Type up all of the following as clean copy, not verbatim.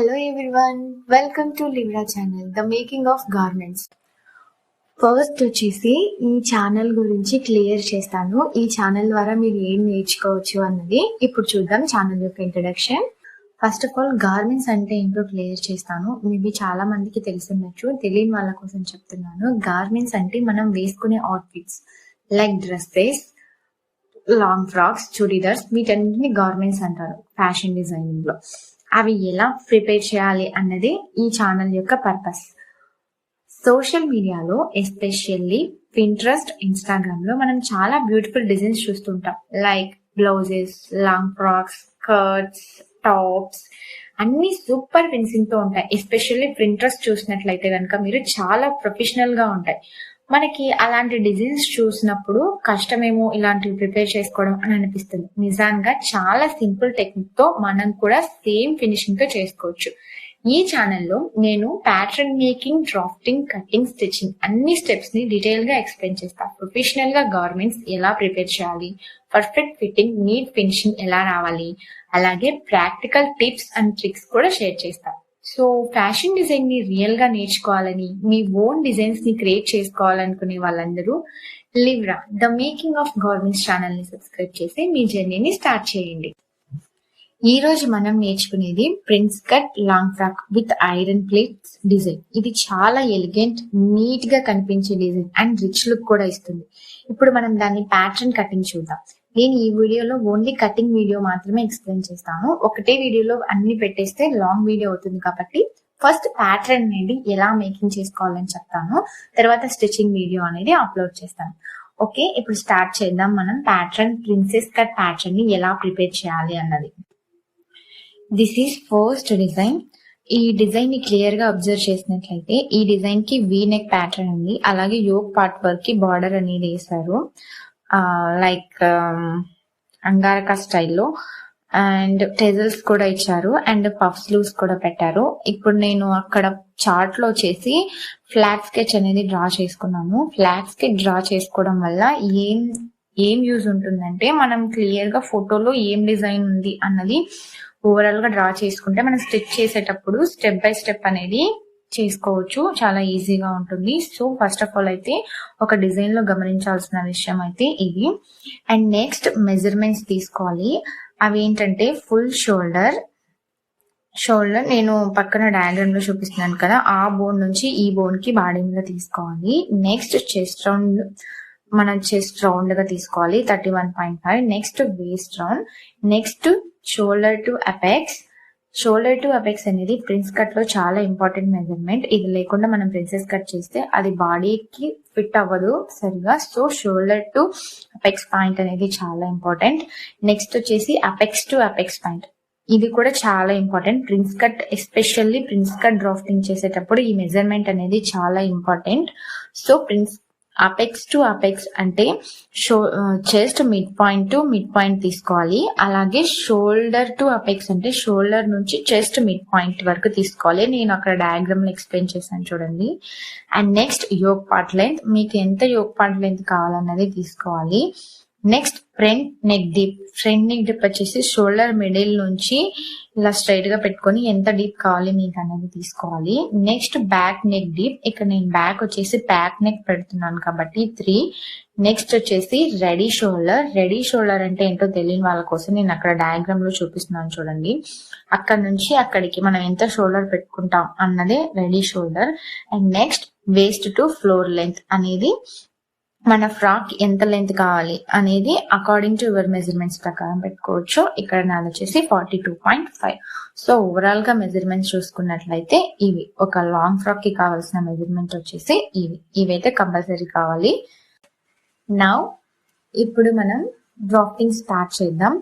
Hello everyone, welcome to Livra channel, the making of garments. First వచ్చేసి ఈ channel గురించి clear చేస్తాను. ఈ ఛానల్ ద్వారా మీరు ఏం నేర్చుకోవచ్చు అన్నది ఇప్పుడు చూద్దాం. ఛానల్ యొక్క introduction. First of all garments అంటే ఏంటో క్లియర్ చేస్తాను. మేబీ చాలా మందికి తెలిసిండొచ్చు, తెలియని వాళ్ళ కోసం చెప్తున్నాను. గార్మెంట్స్ అంటే మనం వేసుకునే outfits like dresses, long frocks, churidars, వీటన్నిటిని గార్మెంట్స్ అంటారు ఫ్యాషన్ డిజైనింగ్ లో. అవి ఎలా ప్రిపేర్ చేయాలి అన్నది ఈ ఛానల్ యొక్క పర్పస్. సోషల్ మీడియాలో ఎస్పెషల్లీ పింట్రెస్ట్, ఇన్స్టాగ్రామ్ లో మనం చాలా బ్యూటిఫుల్ డిజైన్స్ చూస్తుంటాం. Like blouses, long frocks, skirts, tops అన్ని సూపర్ ఫినిషింగ్ తో ఉంటాయి. ఎస్పెషల్లీ పింట్రెస్ట్ చూసినట్లయితే కనుక మీరు చాలా ప్రొఫెషనల్ గా ఉంటాయి. మనకి అలాంటి డిజైన్స్ చూసినప్పుడు కష్టమేమో ఇలాంటివి ప్రిపేర్ చేసుకోవడం అని అనిపిస్తుంది. నిజంగా చాలా సింపుల్ టెక్నిక్ తో మనం కూడా సేమ్ ఫినిషింగ్ తో చేసుకోవచ్చు. ఈ ఛానల్లో నేను pattern making, drafting, cutting, stitching అన్ని స్టెప్స్ ని డీటెయిల్ గా ఎక్స్ప్లెయిన్ చేస్తా. ప్రొఫెషనల్ గా గార్మెంట్స్ ఎలా ప్రిపేర్ చేయాలి, పర్ఫెక్ట్ ఫిట్టింగ్, నీట్ ఫినిషింగ్ ఎలా రావాలి, అలాగే ప్రాక్టికల్ టిప్స్ అండ్ ట్రిక్స్ కూడా షేర్ చేస్తా. సో ఫ్యాషన్ డిజైన్ ని రియల్ గా నేర్చుకోవాలని, మీ ఓన్ డిజైన్స్ ని క్రియేట్ చేసుకోవాలనుకునే వాళ్ళందరూ Livra the making of garments channel ని సబ్స్క్రైబ్ చేసి మీ జర్నీని స్టార్ట్ చేయండి. ఈ రోజు మనం నేర్చుకునేది prince cut long frock with iron plates design. ఇది చాలా ఎలిగెంట్, నీట్ గా కనిపించే డిజైన్ అండ్ రిచ్ లుక్ కూడా ఇస్తుంది. ఇప్పుడు మనం దాన్ని ప్యాటర్న్ కటింగ్ చూద్దాం. నేను ఈ వీడియోలో ఓన్లీ కటింగ్ వీడియో మాత్రమే ఎక్స్ప్లెయిన్ చేస్తాను. ఒకటే వీడియోలో అన్ని పెట్టేస్తే లాంగ్ వీడియో అవుతుంది కాబట్టి ఫస్ట్ ప్యాటర్న్ అనేది ఎలా మేకింగ్ చేసుకోవాలని చెప్తాను, తర్వాత స్టిచ్చింగ్ వీడియో అనేది అప్లోడ్ చేస్తాను. ఓకే, ఇప్పుడు స్టార్ట్ చేద్దాం. మనం ప్యాటర్న్ ప్రిన్సెస్ కట్ ప్యాటర్న్ ని ఎలా ప్రిపేర్ చేయాలి అన్నది. This is first design. ఈ డిజైన్ ని క్లియర్ గా అబ్జర్వ్ చేసినట్లయితే ఈ డిజైన్ కి వీ నెక్ ప్యాటర్న్ ఉంది. అలాగే యోక్ పార్ట్ వర్క్ కి బార్డర్ అనేది వేసారు, లైక్ అంగారక స్టైల్లో. అండ్ టెజల్స్ కూడా ఇచ్చారు అండ్ పఫ్ స్లీవ్స్ కూడా పెట్టారు. ఇప్పుడు నేను అక్కడ చార్ట్ లో వచ్చేసి ఫ్లాట్ స్కెచ్ అనేది డ్రా చేసుకున్నాను. ఫ్లాట్ స్కెచ్ డ్రా చేసుకోవడం వల్ల ఏం యూజ్ ఉంటుందంటే, మనం క్లియర్ గా ఫోటోలో ఏం డిజైన్ ఉంది అన్నది ఓవరాల్ గా డ్రా చేసుకుంటే మనం స్టిచ్ చేసేటప్పుడు స్టెప్ బై స్టెప్ అనేది చేసుకోవచ్చు, చాలా ఈజీగా ఉంటుంది. సో ఫస్ట్ ఆఫ్ ఆల్ అయితే ఒక డిజైన్ లో గమనించాల్సిన విషయం అయితే ఇది. అండ్ నెక్స్ట్ మెజర్మెంట్స్ తీసుకోవాలి. అవి ఏంటంటే ఫుల్ షోల్డర్ నేను పక్కన డయాగ్రామ్ లో చూపిస్తున్నాను కదా, ఆ బోన్ నుంచి ఈ బోన్ కి బాడీ మీద తీసుకోవాలి. నెక్స్ట్ చెస్ట్ రౌండ్, మన చెస్ట్ రౌండ్ గా తీసుకోవాలి 31.5. Next waist round, next shoulder to apex. Shoulder to apex అనేది ప్రిన్స్ కట్ లో చాలా ఇంపార్టెంట్ మెజర్మెంట్. ఇది లేకుండా మనం ప్రిన్సెస్ కట్ చేస్తే అది బాడీకి ఫిట్ అవ్వదు సరిగా. So shoulder to apex point అనేది చాలా ఇంపార్టెంట్. నెక్స్ట్ వచ్చేసి అపెక్స్ టు అపెక్స్ పాయింట్, ఇది కూడా చాలా important. Prince cut, especially prince cut drafting చేసేటప్పుడు ఈ మెజర్మెంట్ అనేది చాలా important. So apex to apex అంటే chest mid point to mid point తీసుకోవాలి. అలాగే షోల్డర్ టు అపెక్స్ అంటే షోల్డర్ నుంచి చెస్ట్ మిడ్ పాయింట్ వరకు తీసుకోవాలి. నేను అక్కడ డయాగ్రామ్ లో ఎక్స్ప్లెయిన్ చేశాను చూడండి. And next yoke part length, మీకు ఎంత యోక్ పార్ట్ లెంత్ కావాలన్నది తీసుకోవాలి. Next front neck deep. Front neck deep వచ్చేసి షోల్డర్ మిడిల్ నుంచి ఇలా స్ట్రైట్ గా పెట్టుకొని ఎంత డీప్ కావాలి మీకు అనేది తీసుకోవాలి. Next back neck deep. ఇక్కడ నేను బ్యాక్ వచ్చేసి బ్యాక్ నెక్ పెడుతున్నాను కాబట్టి 3. నెక్స్ట్ వచ్చేసి రెడీ షోల్డర్. రెడీ షోల్డర్ అంటే ఏంటో తెలియని వాళ్ళ కోసం నేను అక్కడ డయాగ్రామ్ లో చూపిస్తున్నాను చూడండి. అక్కడ నుంచి అక్కడికి మనం ఎంత షోల్డర్ పెట్టుకుంటాం అన్నదే ready shoulder. And next waste to floor length అనేది మన ఫ్రాక్ ఎంత లెంత్ కావాలి అనేది అకార్డింగ్ టు యువర్ మెజర్మెంట్స్ ప్రకారం పెట్టుకోవచ్చు. ఇక్కడ నాది వచ్చేసి 42.5. సో ఓవరాల్ గా మెజర్మెంట్స్ చూసుకున్నట్లయితే ఇవి ఒక లాంగ్ ఫ్రాక్ కి కావాల్సిన మెజర్మెంట్ వచ్చేసి ఇవైతే కంపల్సరీ కావాలి. నౌ ఇప్పుడు మనం డ్రాఫ్టింగ్ స్టార్ట్ చేద్దాం.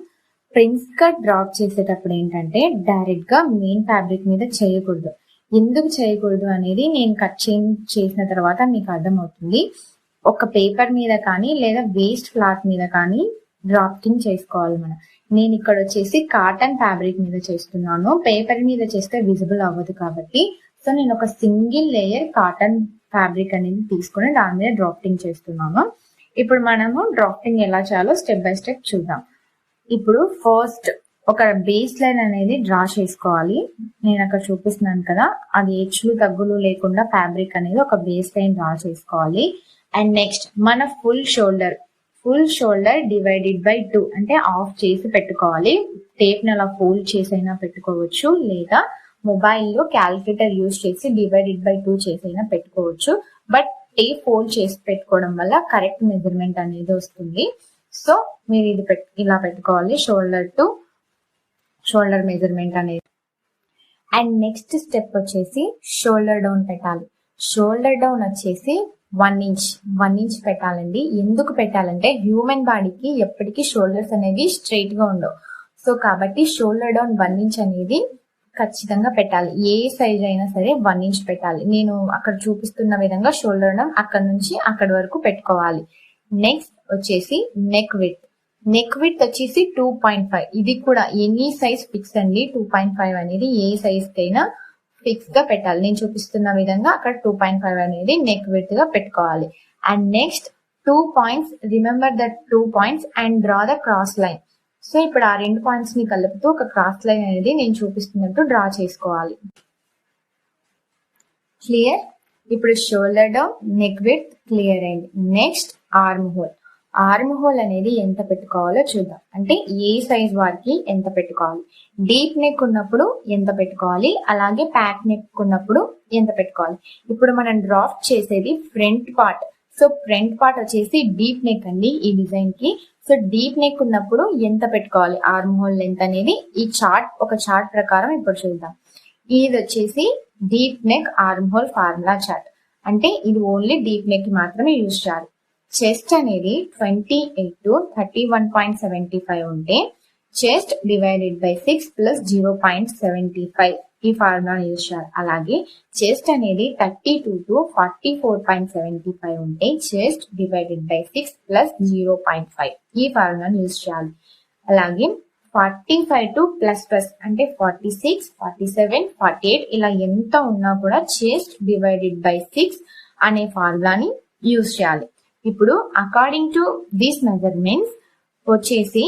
ప్రిన్స్ కట్ డ్రాప్ చేసేటప్పుడు ఏంటంటే డైరెక్ట్ గా మెయిన్ ఫ్యాబ్రిక్ మీద చేయకూడదు. ఎందుకు చేయకూడదు అనేది నేను కట్ చేసిన తర్వాత మీకు అర్థమవుతుంది. ఒక పేపర్ మీద కానీ లేదా వేస్ట్ క్లాత్ మీద కానీ డ్రాఫ్టింగ్ చేసుకోవాలి మనం. నేను ఇక్కడ వచ్చేసి కాటన్ ఫ్యాబ్రిక్ మీద చేస్తున్నాను. పేపర్ మీద చేస్తే విజిబుల్ అవ్వదు కాబట్టి సో నేను ఒక సింగిల్ లేయర్ కాటన్ ఫ్యాబ్రిక్ అనేది తీసుకుని దాని మీద డ్రాఫ్టింగ్ చేస్తున్నాను. ఇప్పుడు మనము డ్రాఫ్టింగ్ ఎలా చేయాలో స్టెప్ బై స్టెప్ చూద్దాం. ఇప్పుడు ఫస్ట్ ఒక బేస్ లైన్ అనేది డ్రా చేసుకోవాలి. నేను అక్కడ చూపిస్తున్నాను కదా, అది హెచ్చులు తగ్గులు లేకుండా ఫ్యాబ్రిక్ అనేది ఒక బేస్ లైన్ డ్రా చేసుకోవాలి. అండ్ నెక్స్ట్ మన ఫుల్ షోల్డర్ డివైడెడ్ బై 2 అంటే ఆఫ్ చేసి పెట్టుకోవాలి. టేప్ ని అలా ఫోల్డ్ చేసి అయినా పెట్టుకోవచ్చు, లేదా మొబైల్లో క్యాలిక్యులేటర్ యూజ్ చేసి డివైడెడ్ బై 2 చేసి అయినా పెట్టుకోవచ్చు. బట్ టేప్ ఫోల్డ్ చేసి పెట్టుకోవడం వల్ల కరెక్ట్ మెజర్మెంట్ అనేది వస్తుంది. సో మీరు ఇది ఇలా పెట్టుకోవాలి, షోల్డర్ టు షోల్డర్ మెజర్మెంట్ అనేది. అండ్ నెక్స్ట్ స్టెప్ వచ్చేసి షోల్డర్ డౌన్ పెట్టాలి. షోల్డర్ డౌన్ వచ్చేసి 1 ఇంచ్ పెట్టాలండి. ఎందుకు పెట్టాలంటే హ్యూమన్ బాడీకి ఎప్పటికీ షోల్డర్స్ అనేవి స్ట్రైట్ గా ఉండవు. సో కాబట్టి షోల్డర్ డౌన్ 1 ఇంచ్ అనేది ఖచ్చితంగా పెట్టాలి. ఏ సైజ్ అయినా సరే 1 ఇంచ్ పెట్టాలి. నేను అక్కడ చూపిస్తున్న విధంగా షోల్డర్ డౌన్ అక్కడ నుంచి అక్కడి వరకు పెట్టుకోవాలి. నెక్స్ట్ వచ్చేసి నెక్ విడ్త్ వచ్చేసి 2.5. ఇది కూడా ఎనీ సైజ్ ఫిక్స్ అండి. 2.5 అనేది ఏ సైజ్ కైనా ఫిక్స్ గా పెట్టాలి. నేను చూపిస్తున్న విధంగా అక్కడ 2.5 అనేది నెక్ విడ్త్ గా పెట్టుకోవాలి. And next 2 points, remember that 2 points and draw the cross line. So ఇప్పుడు ఆ 2 పాయింట్స్ ని కలుపుతూ ఒక క్రాస్ లైన్ అనేది నేను చూపిస్తున్నట్టు డ్రా చేసుకోవాలి. క్లియర్? ఇప్పుడు shoulder down, neck width clear అయింది. నెక్స్ట్ ఆర్మ్ హోల్ అనేది ఎంత పెట్టుకోవాలో చూద్దాం. అంటే ఏ సైజ్ వారికి ఎంత పెట్టుకోవాలి, డీప్ నెక్ ఉన్నప్పుడు ఎంత పెట్టుకోవాలి, అలాగే ప్యాక్ నెక్ ఉన్నప్పుడు ఎంత పెట్టుకోవాలి. ఇప్పుడు మనం డ్రాఫ్ట్ చేసేది front part. So front part వచ్చేసి డీప్ నెక్ అండి ఈ డిజైన్ కి. సో డీప్ నెక్ ఉన్నప్పుడు ఎంత పెట్టుకోవాలి ఆర్మ్ హోల్ లెంత్ అనేది ఒక చార్ట్ ప్రకారం ఇప్పుడు చూద్దాం. ఇది వచ్చేసి deep neck arm whole formula chart. అంటే ఇది ఓన్లీ డీప్ నెక్ మాత్రమే యూజ్ చేయాలి. చెస్ట్ అనేది 28 to 31.75 ఉంటే చెస్ట్ డివైడెడ్ బై 6 ప్లస్ 0.75 ఈ ఫార్ములా యూజ్ చేయాలి. అలాగే చెస్ట్ అనేది 32 to 44.75 ఉంటే చెస్ట్ డివైడెడ్ బై 6 ప్లస్ 0.5 ఈ ఫార్ములా యూజ్ చేయాలి. అలాగే 45 to ప్లస్ అంటే 46, 47, 48 ఇలా ఎంత ఉన్నా కూడా చెస్ట్ డివైడెడ్ బై 6 అనే ఫార్ములాని యూజ్ చేయాలి. ఇప్పుడు అకార్డింగ్ టు దీస్ మెజర్మెంట్స్ వచ్చేసి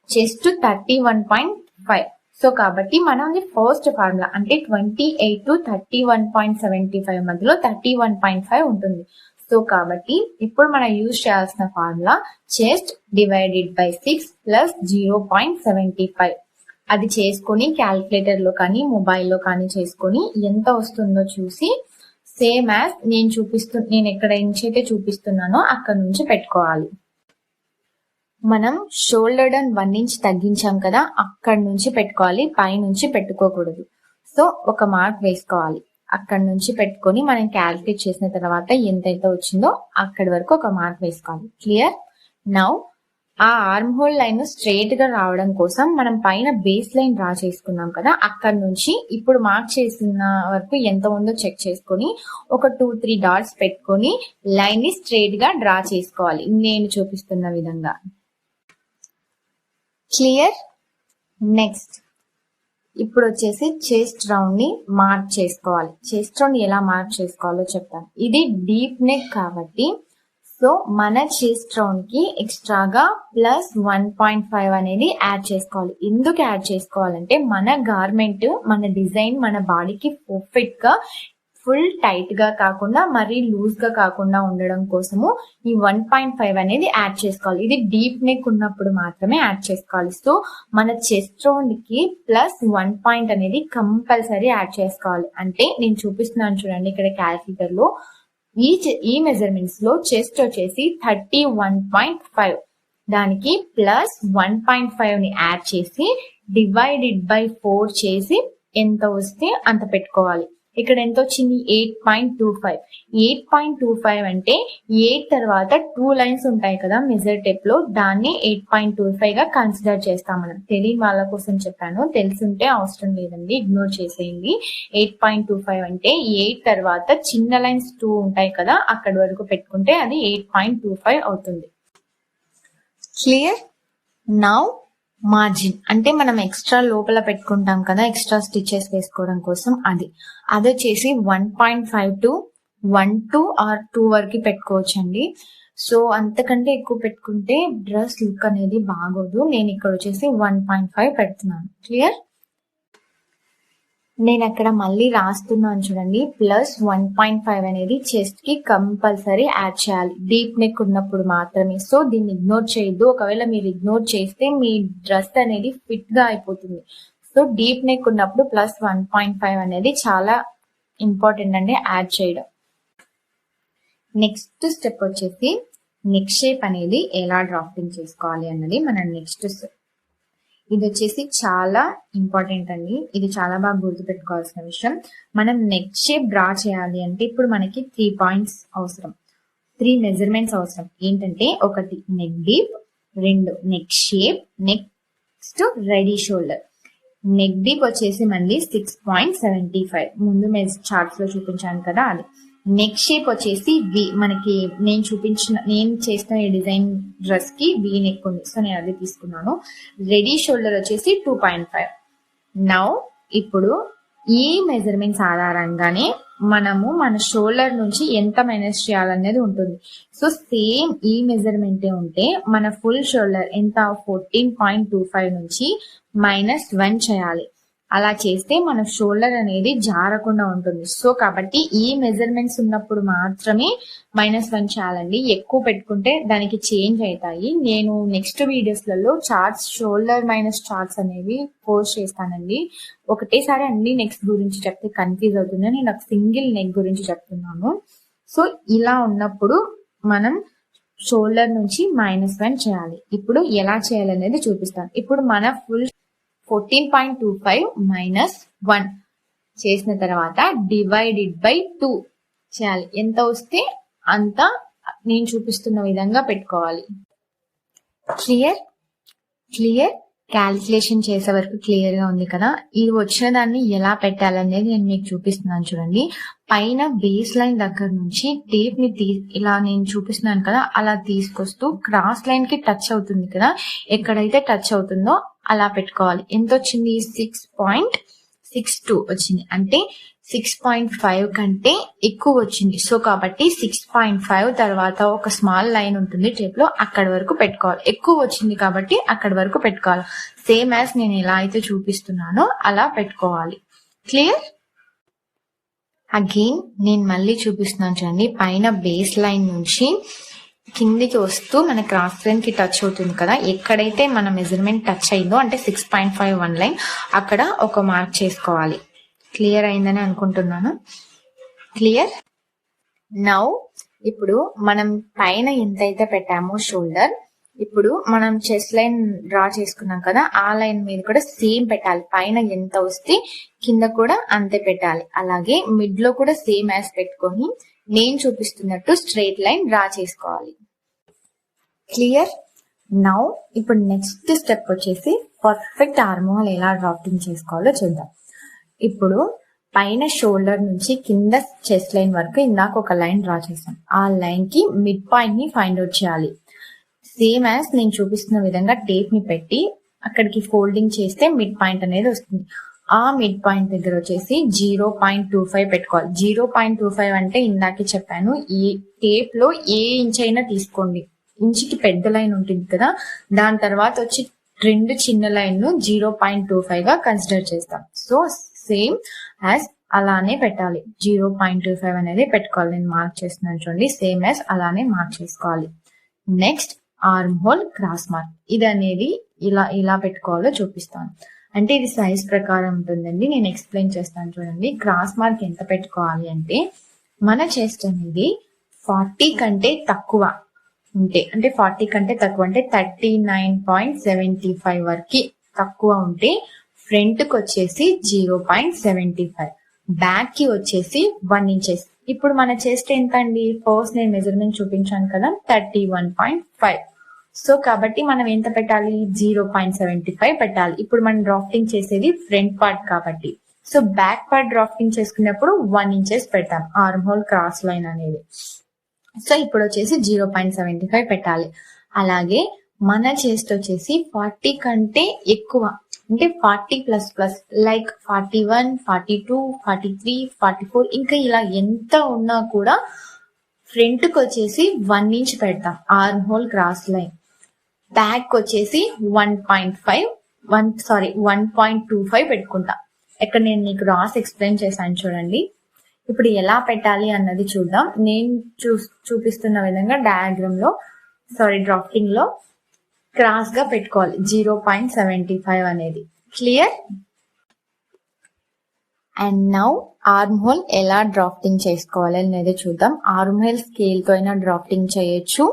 చెస్ట్ 31.5. సో కాబట్టి మనం ఫస్ట్ ఫార్ములా అంటే 28 to 31.75 మధ్యలో 31.5 ఉంటుంది. సో కాబట్టి ఇప్పుడు మనం యూజ్ చేయాల్సిన formula chest divided by 6 plus 0.75. అది చేసుకొని క్యాల్కులేటర్ లో కానీ మొబైల్లో కానీ చేసుకొని ఎంత వస్తుందో చూసి సేమ్ యాజ్ నేను ఎక్కడ నుంచి అయితే చూపిస్తున్నానో అక్కడ నుంచి పెట్టుకోవాలి. మనం షోల్డర్ డౌన్ 1 ఇంచ్ తగ్గించాం కదా, అక్కడ నుంచి పెట్టుకోవాలి, పై నుంచి పెట్టుకోకూడదు. సో ఒక మార్క్ వేసుకోవాలి, అక్కడ నుంచి పెట్టుకొని మనం క్యాల్కులేట్ చేసిన తర్వాత ఎంతైతే వచ్చిందో అక్కడి వరకు ఒక మార్క్ వేసుకోవాలి. క్లియర్? నౌ ఆ ఆర్మ్ హోల్ లైన్ స్ట్రైట్ గా రావడం కోసం మనం పైన బేస్ లైన్ డ్రా చేసుకున్నాం కదా, అక్కడ నుంచి ఇప్పుడు మార్క్ చేసిన వరకు ఎంత ఉందో చెక్ చేసుకొని ఒక 2-3 డాట్స్ పెట్టుకొని లైన్ ని స్ట్రైట్ గా డ్రా చేసుకోవాలి నేను చూపిస్తున్న విధంగా. క్లియర్? నెక్స్ట్ ఇప్పుడు వచ్చేసి చెస్ట్ రౌండ్ ని మార్క్ చేసుకోవాలి. చెస్ట్ రౌండ్ ఎలా మార్క్ చేసుకోవాలో చెప్తాను. ఇది డీప్ నెక్ కాబట్టి సో మన చెస్ట్ రౌండ్ కి ఎక్స్ట్రాగా ప్లస్ 1.5 అనేది యాడ్ చేసుకోవాలి. ఎందుకు యాడ్ చేసుకోవాలంటే మన గార్మెంట్, మన డిజైన్ మన బాడీకి పర్ఫెక్ట్ గా ఫుల్ టైట్ గా కాకుండా మరీ లూజ్ గా కాకుండా ఉండడం కోసము ఈ 1.5 అనేది యాడ్ చేసుకోవాలి. ఇది డీప్ నెక్ ఉన్నప్పుడు మాత్రమే యాడ్ చేసుకోవాలి. సో మన చెస్ట్ రౌండ్ కి ప్లస్ 1 పాయింట్ అనేది కంపల్సరీ యాడ్ చేసుకోవాలి. అంటే నేను చూపిస్తున్నాను చూడండి ఇక్కడ క్యాల్కులేటర్ లో ఈ మెజర్మెంట్స్ లో చెస్ట్ వచ్చేసి 31.5, దానికి ప్లస్ 1.5 ని యాడ్ చేసి డివైడెడ్ బై 4 చేసి ఎంత వస్తే అంత పెట్టుకోవాలి. ఇక్కడ ఎంత వచ్చింది 8.25 అంటే 8 తర్వాత 2 లైన్స్ ఉంటాయి కదా మెజర్ టేప్ లో, దాన్ని 8.25 గా కన్సిడర్ చేస్తాం. మనం తెలియని వాళ్ళ కోసం చెప్పాను, తెలుసుంటే అవసరం లేదండి, ఇగ్నోర్ చేసేయండి. 8.25 అంటే 8 తర్వాత చిన్న లైన్స్ 2 ఉంటాయి కదా, అక్కడి వరకు పెట్టుకుంటే అది 8.25 అవుతుంది. క్లియర్? నౌ మార్జిన్ అంటే మనం ఎక్స్ట్రా లోపల పెట్టుకుంటాం కదా ఎక్స్ట్రా స్టిచెస్ వేసుకోవడం కోసం, అది వచ్చేసి 1.5 to 1, 2 or 2 వరకు పెట్టుకోవచ్చు అండి. సో అంతకంటే ఎక్కువ పెట్టుకుంటే డ్రెస్ లుక్ అనేది బాగోదు. నేను ఇక్కడ వచ్చేసి 1.5 పెడుతున్నాను. క్లియర్? నేను అక్కడ మళ్ళీ రాస్తున్నాను చూడండి, ప్లస్ 1.5 అనేది చెస్ట్ కి కంపల్సరీ యాడ్ చేయాలి, డీప్ నెక్ ఉన్నప్పుడు మాత్రమే. సో దీన్ని ఇగ్నోర్ చేయొద్దు. ఒకవేళ మీరు ఇగ్నోర్ చేస్తే మీ డ్రెస్ అనేది ఫిట్ గా అయిపోతుంది. సో డీప్ నెక్ ఉన్నప్పుడు ప్లస్ 1.5 అనేది చాలా ఇంపార్టెంట్ అండి యాడ్ చేయడం. నెక్స్ట్ స్టెప్ వచ్చేసి నెక్ షేప్ అనేది ఎలా డ్రాఫ్టింగ్ చేసుకోవాలి అన్నది మన నెక్స్ట్ స్టెప్. ఇది వచ్చేసి చాలా ఇంపార్టెంట్ అండి, ఇది చాలా బాగా గుర్తుపెట్టుకోవాల్సిన విషయం. మనం నెక్ షేప్ డ్రా చేయాలి అంటే ఇప్పుడు మనకి 3 పాయింట్స్ అవసరం, 3 మెజర్మెంట్స్ అవసరం. ఏంటంటే 1 neck deep, 2 neck shape, next ready shoulder. Neck deep వచ్చేసి మళ్ళీ 6.75, ముందు చార్ట్స్ లో చూపించాను కదా అది. నెక్ షేప్ వచ్చేసి వి, మనకి నేను చేసిన ఈ డిజైన్ డ్రెస్ కి వి నెక్ ఉంది, సో నేను అది తీసుకున్నాను. రెడీ షోల్డర్ వచ్చేసి 2.5. నౌ ఇప్పుడు ఈ మెజర్మెంట్స్ ఆధారంగానే మనము మన షోల్డర్ నుంచి ఎంత మైనస్ చేయాలనేది ఉంటుంది. సో సేమ్ ఈ మెజర్మెంటే ఉంటే మన ఫుల్ షోల్డర్ ఎంత, 14.25 నుంచి -1 చేయాలి. అలా చేస్తే మన షోల్డర్ అనేది జారకుండా ఉంటుంది. సో కాబట్టి ఈ మెజర్మెంట్స్ ఉన్నప్పుడు మాత్రమే -1 చేయాలండి. ఎక్కువ పెట్టుకుంటే దానికి చేంజ్ అవుతాయి. నేను నెక్స్ట్ వీడియోస్లలో చార్ట్స్, షోల్డర్ మైనస్ చార్ట్స్ అనేవి పోస్ట్ చేస్తానండి. ఒకటేసారి అన్ని నెక్స్ట్ గురించి చెప్తే కన్ఫ్యూజ్ అవుతుంది, నేను నాకు సింగిల్ నెక్ గురించి చెప్తున్నాను. సో ఇలా ఉన్నప్పుడు మనం షోల్డర్ నుంచి -1 చేయాలి. ఇప్పుడు ఎలా చేయాలనేది చూపిస్తాను. ఇప్పుడు మన ఫుల్ 14.25 -1 చేసిన తర్వాత డివైడెడ్ బై 2 చేయాలి. ఎంత వస్తే అంత నేను చూపిస్తున్న విధంగా పెట్టుకోవాలి. క్లియర్? క్యాలిక్యులేషన్ చేసే వరకు క్లియర్ గా ఉంది కదా. ఇది వచ్చిన దాన్ని ఎలా పెట్టాలనేది నేను మీకు చూపిస్తున్నాను చూడండి. పైన బేస్ లైన్ దగ్గర నుంచి టేప్ ని ఇలా నేను చూపిస్తున్నాను కదా, అలా తీసుకొస్తూ క్రాస్ లైన్ కి టచ్ అవుతుంది కదా, ఎక్కడైతే టచ్ అవుతుందో అలా పెట్టుకోవాలి. ఎంత వచ్చింది? 6.62 వచ్చింది, అంటే 6.5 కంటే ఎక్కువ వచ్చింది. సో కాబట్టి 6.5 తర్వాత ఒక స్మాల్ లైన్ ఉంటుంది టేప్ లో, అక్కడి వరకు పెట్టుకోవాలి. ఎక్కువ వచ్చింది కాబట్టి అక్కడి వరకు పెట్టుకోవాలి. సేమ్ యాజ్ నేను ఎలా అయితే చూపిస్తున్నానో అలా పెట్టుకోవాలి. క్లియర్? అగైన్ నేను మళ్ళీ చూపిస్తున్నాను చూడండి. పైన బేస్ లైన్ నుంచి కిందికి వస్తూ మన క్రాస్ లైన్ కి టచ్ అవుతుంది కదా, ఎక్కడైతే మన మెజర్మెంట్ టచ్ అయిందో అంటే 6.51 లైన్, అక్కడ ఒక మార్క్ చేసుకోవాలి. క్లియర్ అయిందని అనుకుంటున్నాను. క్లియర్? నౌ ఇప్పుడు మనం పైన ఎంతైతే పెట్టామో షోల్డర్, ఇప్పుడు మనం చెస్ట్ లైన్ డ్రా చేసుకున్నాం కదా, ఆ లైన్ మీద కూడా సేమ్ పెట్టాలి. పైన ఎంత వస్తే కింద కూడా అంతే పెట్టాలి. అలాగే మిడ్ లో కూడా సేమ్ యాజ్ పెట్టుకొని నేను చూపిస్తున్నట్టు స్ట్రైట్ లైన్ డ్రా చేసుకోవాలి. క్లియర్? నౌ ఇప్పుడు నెక్స్ట్ స్టెప్ వచ్చేసి పర్ఫెక్ట్ ఆర్మ్ హోల్ ఎలా డ్రాఫ్టింగ్ చేసుకోవాలో చూద్దాం. ఇప్పుడు పైన షోల్డర్ నుంచి కింద చెస్ట్ లైన్ వరకు ఇందాక ఒక లైన్ డ్రా చేసాం. ఆ లైన్ కి మిడ్ పాయింట్ ని ఫైండ్ అవుట్ చేయాలి. సేమ్ యాజ్ నేను చూపిస్తున్న విధంగా టేప్ ని పెట్టి అక్కడికి ఫోల్డింగ్ చేస్తే మిడ్ పాయింట్ అనేది వస్తుంది. ఆ మిడ్ పాయింట్ దగ్గర వచ్చేసి 0.25 పెట్టుకోవాలి. 0.25 అంటే ఇందాకే చెప్పాను, ఈ టేప్ లో ఏ ఇంచ్ అయినా తీసుకోండి. ఇంచుకి పెద్ద లైన్ ఉంటుంది కదా, దాని తర్వాత వచ్చి 2 చిన్న లైన్ ను 0.25 గా కన్సిడర్ చేస్తాం. సో సేమ్ యాజ్ అలానే పెట్టాలి. 0.25 అనేది పెట్టుకోవాలి. నేను మార్క్ చేస్తున్నాను చూడండి, సేమ్ యాజ్ అలానే మార్క్ చేసుకోవాలి. Next arm whole cross mark, ఇది అనేది ఇలా పెట్టుకోవాలో చూపిస్తాను. అంటే ఇది సైజ్ ప్రకారం ఉంటుందండి, నేను ఎక్స్ప్లెయిన్ చేస్తాను చూడండి. క్రాస్ మార్క్ ఎంత పెట్టుకోవాలి అంటే మన చెస్ట్ అనేది 40 కంటే తక్కువ ఉంటే, అంటే 40 కంటే తక్కువ అంటే 39.75 వరకు తక్కువ ఉంటే ఫ్రంట్ కి వచ్చేసి 0.75, బ్యాక్ కి వచ్చేసి 1 ఇంచెస్. ఇప్పుడు మన చెస్ట్ ఎంత అండి? ఫస్ట్ నేను మెజర్మెంట్ చూపించాను కదా, 31.5. సో కాబట్టి మనం ఎంత పెట్టాలి? 0.75 పెట్టాలి. ఇప్పుడు మనం డ్రాఫ్టింగ్ చేసేది ఫ్రంట్ పార్ట్ కాబట్టి, సో బ్యాక్ పార్ట్ డ్రాఫ్టింగ్ చేసుకున్నప్పుడు 1 ఇంచెస్ పెడతాం ఆర్మ్ హోల్ క్రాస్ లైన్ అనేది. సో ఇప్పుడు వచ్చేసి 0.75 పెట్టాలి. అలాగే మన చెస్ట్ వచ్చేసి 40 కంటే ఎక్కువ, అంటే 40++, లైక్ 41, 42, 43, 44 ఇంకా ఇలా ఎంత ఉన్నా కూడా ఫ్రంట్ కి వచ్చేసి 1 ఇంచ్ పెడతాం arm whole cross line, back వచ్చేసి 1.25 పెట్టుకుంటా. ఇక్కడ నేను నీకు రాసి ఎక్స్ప్లెయిన్ చేశాను చూడండి. ఇప్పుడు ఎలా పెట్టాలి అన్నది చూద్దాం. నేను చూపిస్తున్న విధంగా డ్రాఫ్టింగ్ లో క్రాస్ గా పెట్టుకోవాలి 0.75 అనేది. Clear? And now arm whole ఎలా డ్రాఫ్టింగ్ చేసుకోవాలి అనేది చూద్దాం. ఆర్మ్ హోల్ స్కేల్ తో అయినా డ్రాఫ్టింగ్ చేయొచ్చు,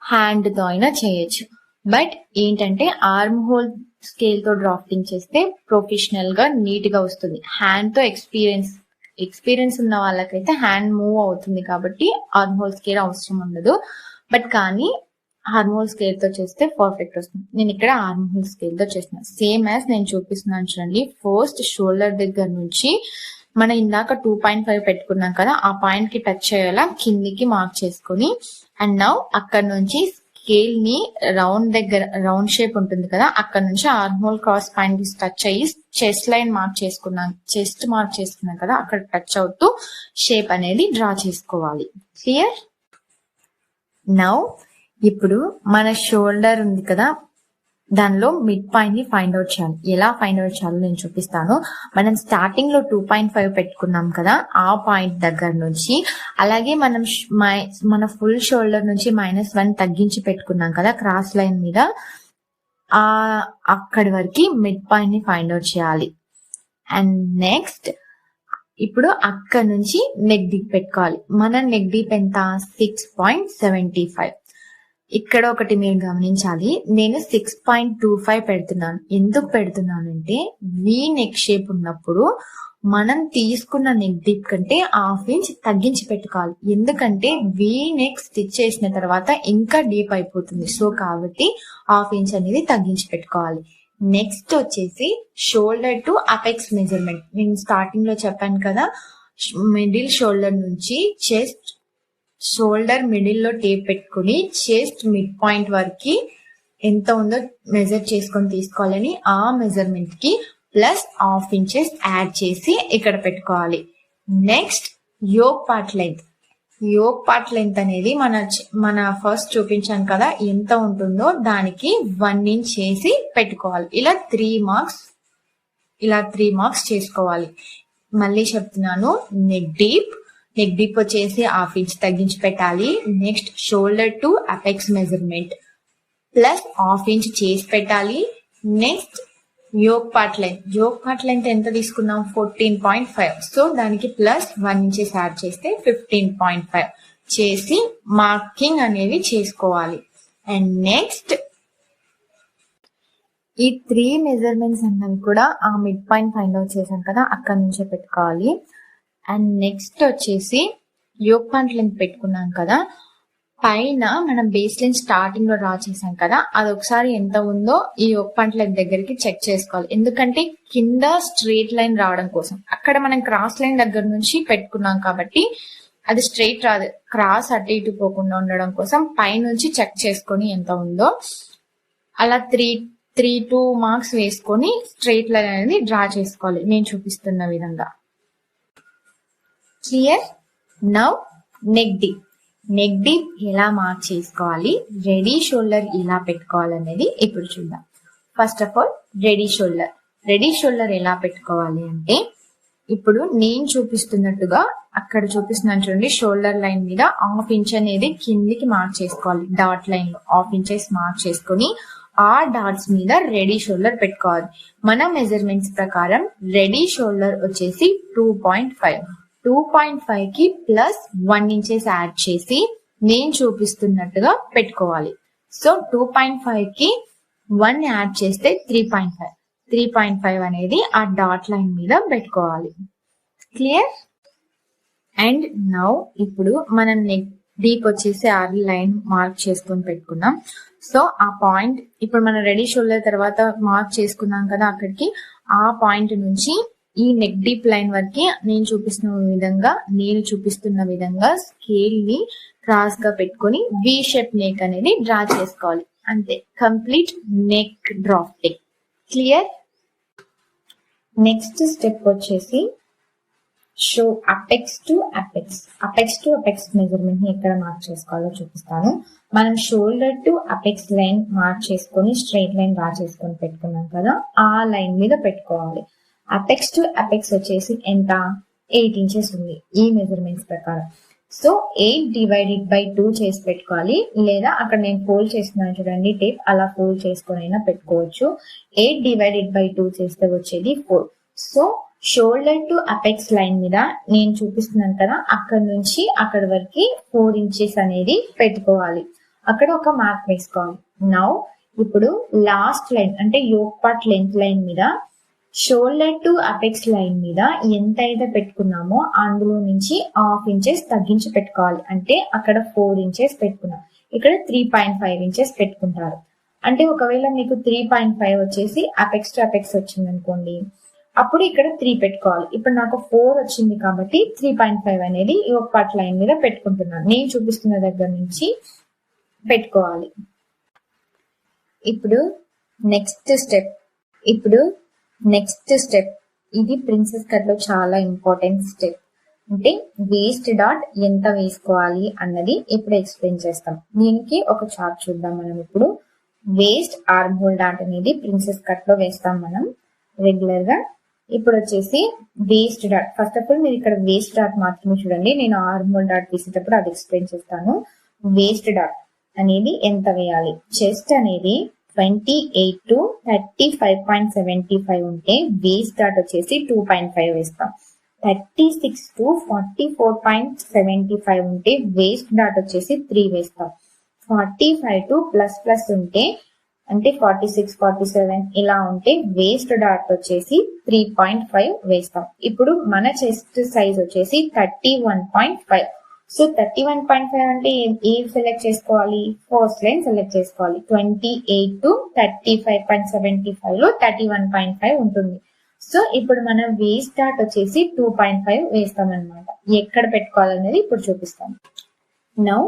హ్యాండ్ తో అయినా చేయొచ్చు. బట్ ఏంటంటే ఆర్మ్ హోల్ స్కేల్ తో డ్రాఫ్టింగ్ చేస్తే ప్రొఫెషనల్ గా నీట్ గా వస్తుంది. హ్యాండ్ తో ఎక్స్పీరియన్స్ ఉన్న వాళ్ళకైతే హ్యాండ్ మూవ్ అవుతుంది కాబట్టి ఆర్మ్ హోల్ స్కేల్ అవసరం ఉండదు. బట్ కానీ ఆర్మ్ హోల్ స్కేల్ తో చేస్తే పర్ఫెక్ట్ వస్తుంది. నేను ఇక్కడ ఆర్మ్ హోల్ స్కేల్ తో చేస్తున్నాను. సేమ్ యాజ్ నేను చూపిస్తున్నాను చూడండి. ఫస్ట్ షోల్డర్ దగ్గర నుంచి మనం ఇందాక 2.5 పెట్టుకున్నాం కదా, ఆ పాయింట్ కి టచ్ అయ్యేలా కిందికి మార్క్ చేసుకుని, అండ్ నౌ అక్కడ నుంచి స్కేల్ ని రౌండ్ షేప్ ఉంటుంది కదా, అక్కడ నుంచి arm whole cross point touch అయ్యి చెస్ట్ మార్క్ చేసుకున్నాం కదా, అక్కడ టచ్ అవుతూ షేప్ అనేది డ్రా చేసుకోవాలి. క్లియర్? నౌ ఇప్పుడు మన షోల్డర్ ఉంది కదా, దానిలో మిడ్ పాయింట్ ని ఫైండ్ అవుట్ చేయాలి. ఎలా ఫైండ్ అవుట్ చేయాలో నేను చూపిస్తాను. మనం స్టార్టింగ్ లో 2.5 పెట్టుకున్నాం కదా, ఆ పాయింట్ దగ్గర నుంచి, అలాగే మనం మన ఫుల్ షోల్డర్ నుంచి -1 తగ్గించి పెట్టుకున్నాం కదా క్రాస్ లైన్ మీద, అక్కడి వరకు మిడ్ పాయింట్ ని ఫైండ్ అవుట్ చేయాలి. అండ్ నెక్స్ట్ ఇప్పుడు అక్కడ నుంచి నెక్ డీప్ పెట్టుకోవాలి. మన నెక్ డీప్ ఎంత? 6.75. ఇక్కడ ఒకటి మీరు గమనించాలి, నేను 6.25 పెడుతున్నాను. ఎందుకు పెడుతున్నానంటే వి నెక్ షేప్ ఉన్నప్పుడు మనం తీసుకున్న నెక్ డీప్ కంటే 1/2 ఇంచ్ తగ్గించి పెట్టుకోవాలి. ఎందుకంటే వి నెక్ స్టిచ్ చేసిన తర్వాత ఇంకా డీప్ అయిపోతుంది. సో కాబట్టి 1/2 ఇంచ్ అనేది తగ్గించి పెట్టుకోవాలి. నెక్స్ట్ వచ్చేసి షోల్డర్ టు అపెక్స్ మెజర్మెంట్. నేను స్టార్టింగ్ లో చెప్పాను కదా, మిడిల్ షోల్డర్ నుంచి షోల్డర్ మిడిల్ లో టేప్ పెట్టుకుని చెస్ట్ మిడ్ పాయింట్ వరకు ఎంత ఉందో మెజర్ చేసుకొని తీసుకోవాలని, ఆ మెజర్మెంట్ కి ప్లస్ 1/2 ఇంచెస్ యాడ్ చేసి ఇక్కడ పెట్టుకోవాలి. నెక్స్ట్ యోక్ పార్ట్ లెంత్ అనేది మన ఫస్ట్ చూపించాను కదా ఎంత ఉంటుందో దానికి 1 ఇంచ్ చేసి పెట్టుకోవాలి. ఇలా 3 మార్క్స్ చేసుకోవాలి. మళ్ళీ చెప్తున్నాను, నెక్ డీప్ వచ్చేసి 1/2 ఇంచ్ తగ్గించి పెట్టాలి. Next shoulder to apex measurement plus 1/2 inch చేసి పెట్టాలి. నెక్స్ట్ యోక్ పార్ట్ లెంత్ ఎంత తీసుకున్నాం? 14.5. సో దానికి ప్లస్ 1 ఇంచెస్ యాడ్ చేస్తే 15.5 చేసి మార్కింగ్ అనేది చేసుకోవాలి. అండ్ నెక్స్ట్ ఈ 3 మెజర్మెంట్స్ అన్నవి కూడా ఆ మిడ్ పాయింట్ ఫైండ్ అవుట్ చేశాం కదా, అక్కడ నుంచే పెట్టుకోవాలి. అండ్ నెక్స్ట్ వచ్చేసి యోక్ పాయింట్ లెంత్ పెట్టుకున్నాం కదా, పైన మనం బేస్ లైన్ స్టార్టింగ్ లో డ్రా చేసాం కదా, అది ఒకసారి ఎంత ఉందో ఈ యోక్ పాయింట్ లెంత్ దగ్గరికి చెక్ చేసుకోవాలి. ఎందుకంటే కింద స్ట్రైట్ లైన్ రావడం కోసం. అక్కడ మనం క్రాస్ లైన్ దగ్గర నుంచి పెట్టుకున్నాం కాబట్టి అది స్ట్రైట్ రాదు, క్రాస్ అటు ఇటు పోకుండా ఉండడం కోసం పైనుంచి చెక్ చేసుకొని ఎంత ఉందో అలా 2 మార్క్స్ వేసుకొని స్ట్రైట్ లైన్ అనేది డ్రా చేసుకోవాలి నేను చూపిస్తున్న విధంగా. క్లియర్? నౌ నెక్ డీప్ ఎలా మార్క్ చేసుకోవాలి, రెడీ షోల్డర్ ఎలా పెట్టుకోవాలనేది ఇప్పుడు చూద్దాం. First of all ready shoulder ఎలా పెట్టుకోవాలి అంటే, ఇప్పుడు నేను చూపిస్తున్నట్టుగా అక్కడ చూపిస్తున్నాను చూడండి, షోల్డర్ లైన్ మీద 1/2 ఇంచ్ అనేది కిందికి మార్క్ చేసుకోవాలి. డాట్ లైన్ లో 1/2 ఇంచెస్ మార్క్ చేసుకొని ఆ డాట్స్ మీద రెడీ షోల్డర్ పెట్టుకోవాలి. మన మెజర్మెంట్స్ ప్రకారం రెడీ షోల్డర్ వచ్చేసి 2.5 కి ప్లస్ 1 ఇంచెస్ యాడ్ చేసి నేను చూపిస్తున్నట్టుగా పెట్టుకోవాలి. సో 2.5 కి 1 యాడ్ చేస్తే 3.5 అనేది ఆ డాట్ లైన్ మీద పెట్టుకోవాలి. క్లియర్? అండ్ నౌ ఇప్పుడు మనం నెక్ డీప్ వచ్చేసి 6 లైన్ మార్క్ చేసుకొని పెట్టుకున్నాం. సో ఆ పాయింట్ ఇప్పుడు మనం రెడీ షోల్డర్ తర్వాత మార్క్ చేసుకున్నాం కదా, అక్కడికి ఆ పాయింట్ నుంచి ఈ నెక్ డీప్ లైన్ వరకు నేను చూపిస్తున్న విధంగా స్కేల్ ని క్రాస్ గా పెట్టుకొని వి షేప్ నెక్ అనేది డ్రా చేసుకోవాలి. అంతే, complete neck drafting. Clear? Next step వచ్చేసి షో అపెక్స్ టు అపెక్స్ మెజర్మెంట్ ని ఎక్కడ మార్క్ చేసుకోవాలో చూపిస్తాను. మనం shoulder to apex line mark చేసుకొని స్ట్రైట్ లైన్ డ్రా చేసుకొని పెట్టుకున్నాం కదా, ఆ లైన్ మీద పెట్టుకోవాలి. అపెక్స్ టు అపెక్స్ వచ్చేసి ఎంత, 8 ఇంచెస్ ఉంది ఈ మెజర్మెంట్స్ ప్రకారం. సో 8 డివైడెడ్ బై 2 చేసి పెట్టుకోవాలి, లేదా అక్కడ నేను ఫోల్డ్ చేస్తున్నాను చూడండి టేప్, అలా ఫోల్డ్ చేసుకొని అయినా పెట్టుకోవచ్చు. 8 డివైడెడ్ బై 2 చేస్తే వచ్చేది 4. So shoulder to apex line మీద నేను చూపిస్తున్నాను కదా, అక్కడ నుంచి అక్కడ వరకు 4 ఇంచెస్ అనేది పెట్టుకోవాలి. అక్కడ ఒక మార్క్ వేసుకోవాలి. నౌ ఇప్పుడు లాస్ట్ లైన్ అంటే యోక్ పార్ట్ లెంత్ లైన్ మీద షోల్డర్ టు అపెక్స్ లైన్ మీద ఎంత అయితే పెట్టుకున్నామో అందులో నుంచి 1/2 ఇంచెస్ తగ్గించి పెట్టుకోవాలి. అంటే అక్కడ 4 ఇంచెస్ పెట్టుకున్నాం, ఇక్కడ 3.5 ఇంచెస్ పెట్టుకుంటారు. అంటే ఒకవేళ మీకు 3.5 వచ్చేసి అపెక్స్ టు అపెక్స్ వచ్చింది అనుకోండి, అప్పుడు ఇక్కడ 3 పెట్టుకోవాలి. ఇప్పుడు నాకు 4 వచ్చింది కాబట్టి 3.5 అనేది ఈ ఒక పార్ట్ లైన్ మీద పెట్టుకుంటున్నాను. నేను చూపిస్తున్న దగ్గర నుంచి పెట్టుకోవాలి. ఇప్పుడు నెక్స్ట్ స్టెప్ ఇది ప్రిన్సెస్ కట్ లో చాలా ఇంపార్టెంట్ స్టెప్. అంటే వేస్ట్ డాట్ ఎంత వేసుకోవాలి అన్నది ఇప్పుడు ఎక్స్ప్లెయిన్ చేస్తాం. దీనికి ఒక చార్ట్ చూద్దాం మనం. ఇప్పుడు వేస్ట్ ఆర్మ్ హోల్ డాట్ అనేది ప్రిన్సెస్ కట్ లో వేస్తాం మనం రెగ్యులర్ గా. ఇప్పుడు వచ్చేసి waste dot, first of all మీరు ఇక్కడ వేస్ట్ డాట్ మాత్రమే చూడండి, నేను ఆర్మ్ హోల్ డాట్ తీసేటప్పుడు అది ఎక్స్ప్లెయిన్ చేస్తాను. వేస్ట్ డాట్ అనేది ఎంత వేయాలి, చెస్ట్ అనేది 28 to 35.75 ఉంటే వేస్ట్ డాట్ వచ్చేసి 2.5 వేస్తాం. 36 to 44.75 ఉంటే వేస్ట్ డాట్ వచ్చేసి 3 వేస్తాం. 45 to ప్లస్ ఉంటే అంటే 46, 47 ఇలా ఉంటే వేస్ట్ డాట్ వచ్చేసి 3.5 వేస్తాం. ఇప్పుడు మన చెస్ట్ సైజ్ వచ్చేసి 31.5. సో 31.5 అంటే ఏం సెలెక్ట్ చేసుకోవాలి, ఫస్ట్ లైన్ సెలెక్ట్ చేసుకోవాలి. 28 to 35.75 లో 31.5 ఉంటుంది. సో ఇప్పుడు మనం వేస్ట్ డాట్ వచ్చేసి 2.5 వేస్తాం అనమాట. ఎక్కడ పెట్టుకోవాలనేది ఇప్పుడు చూపిస్తాం. నౌ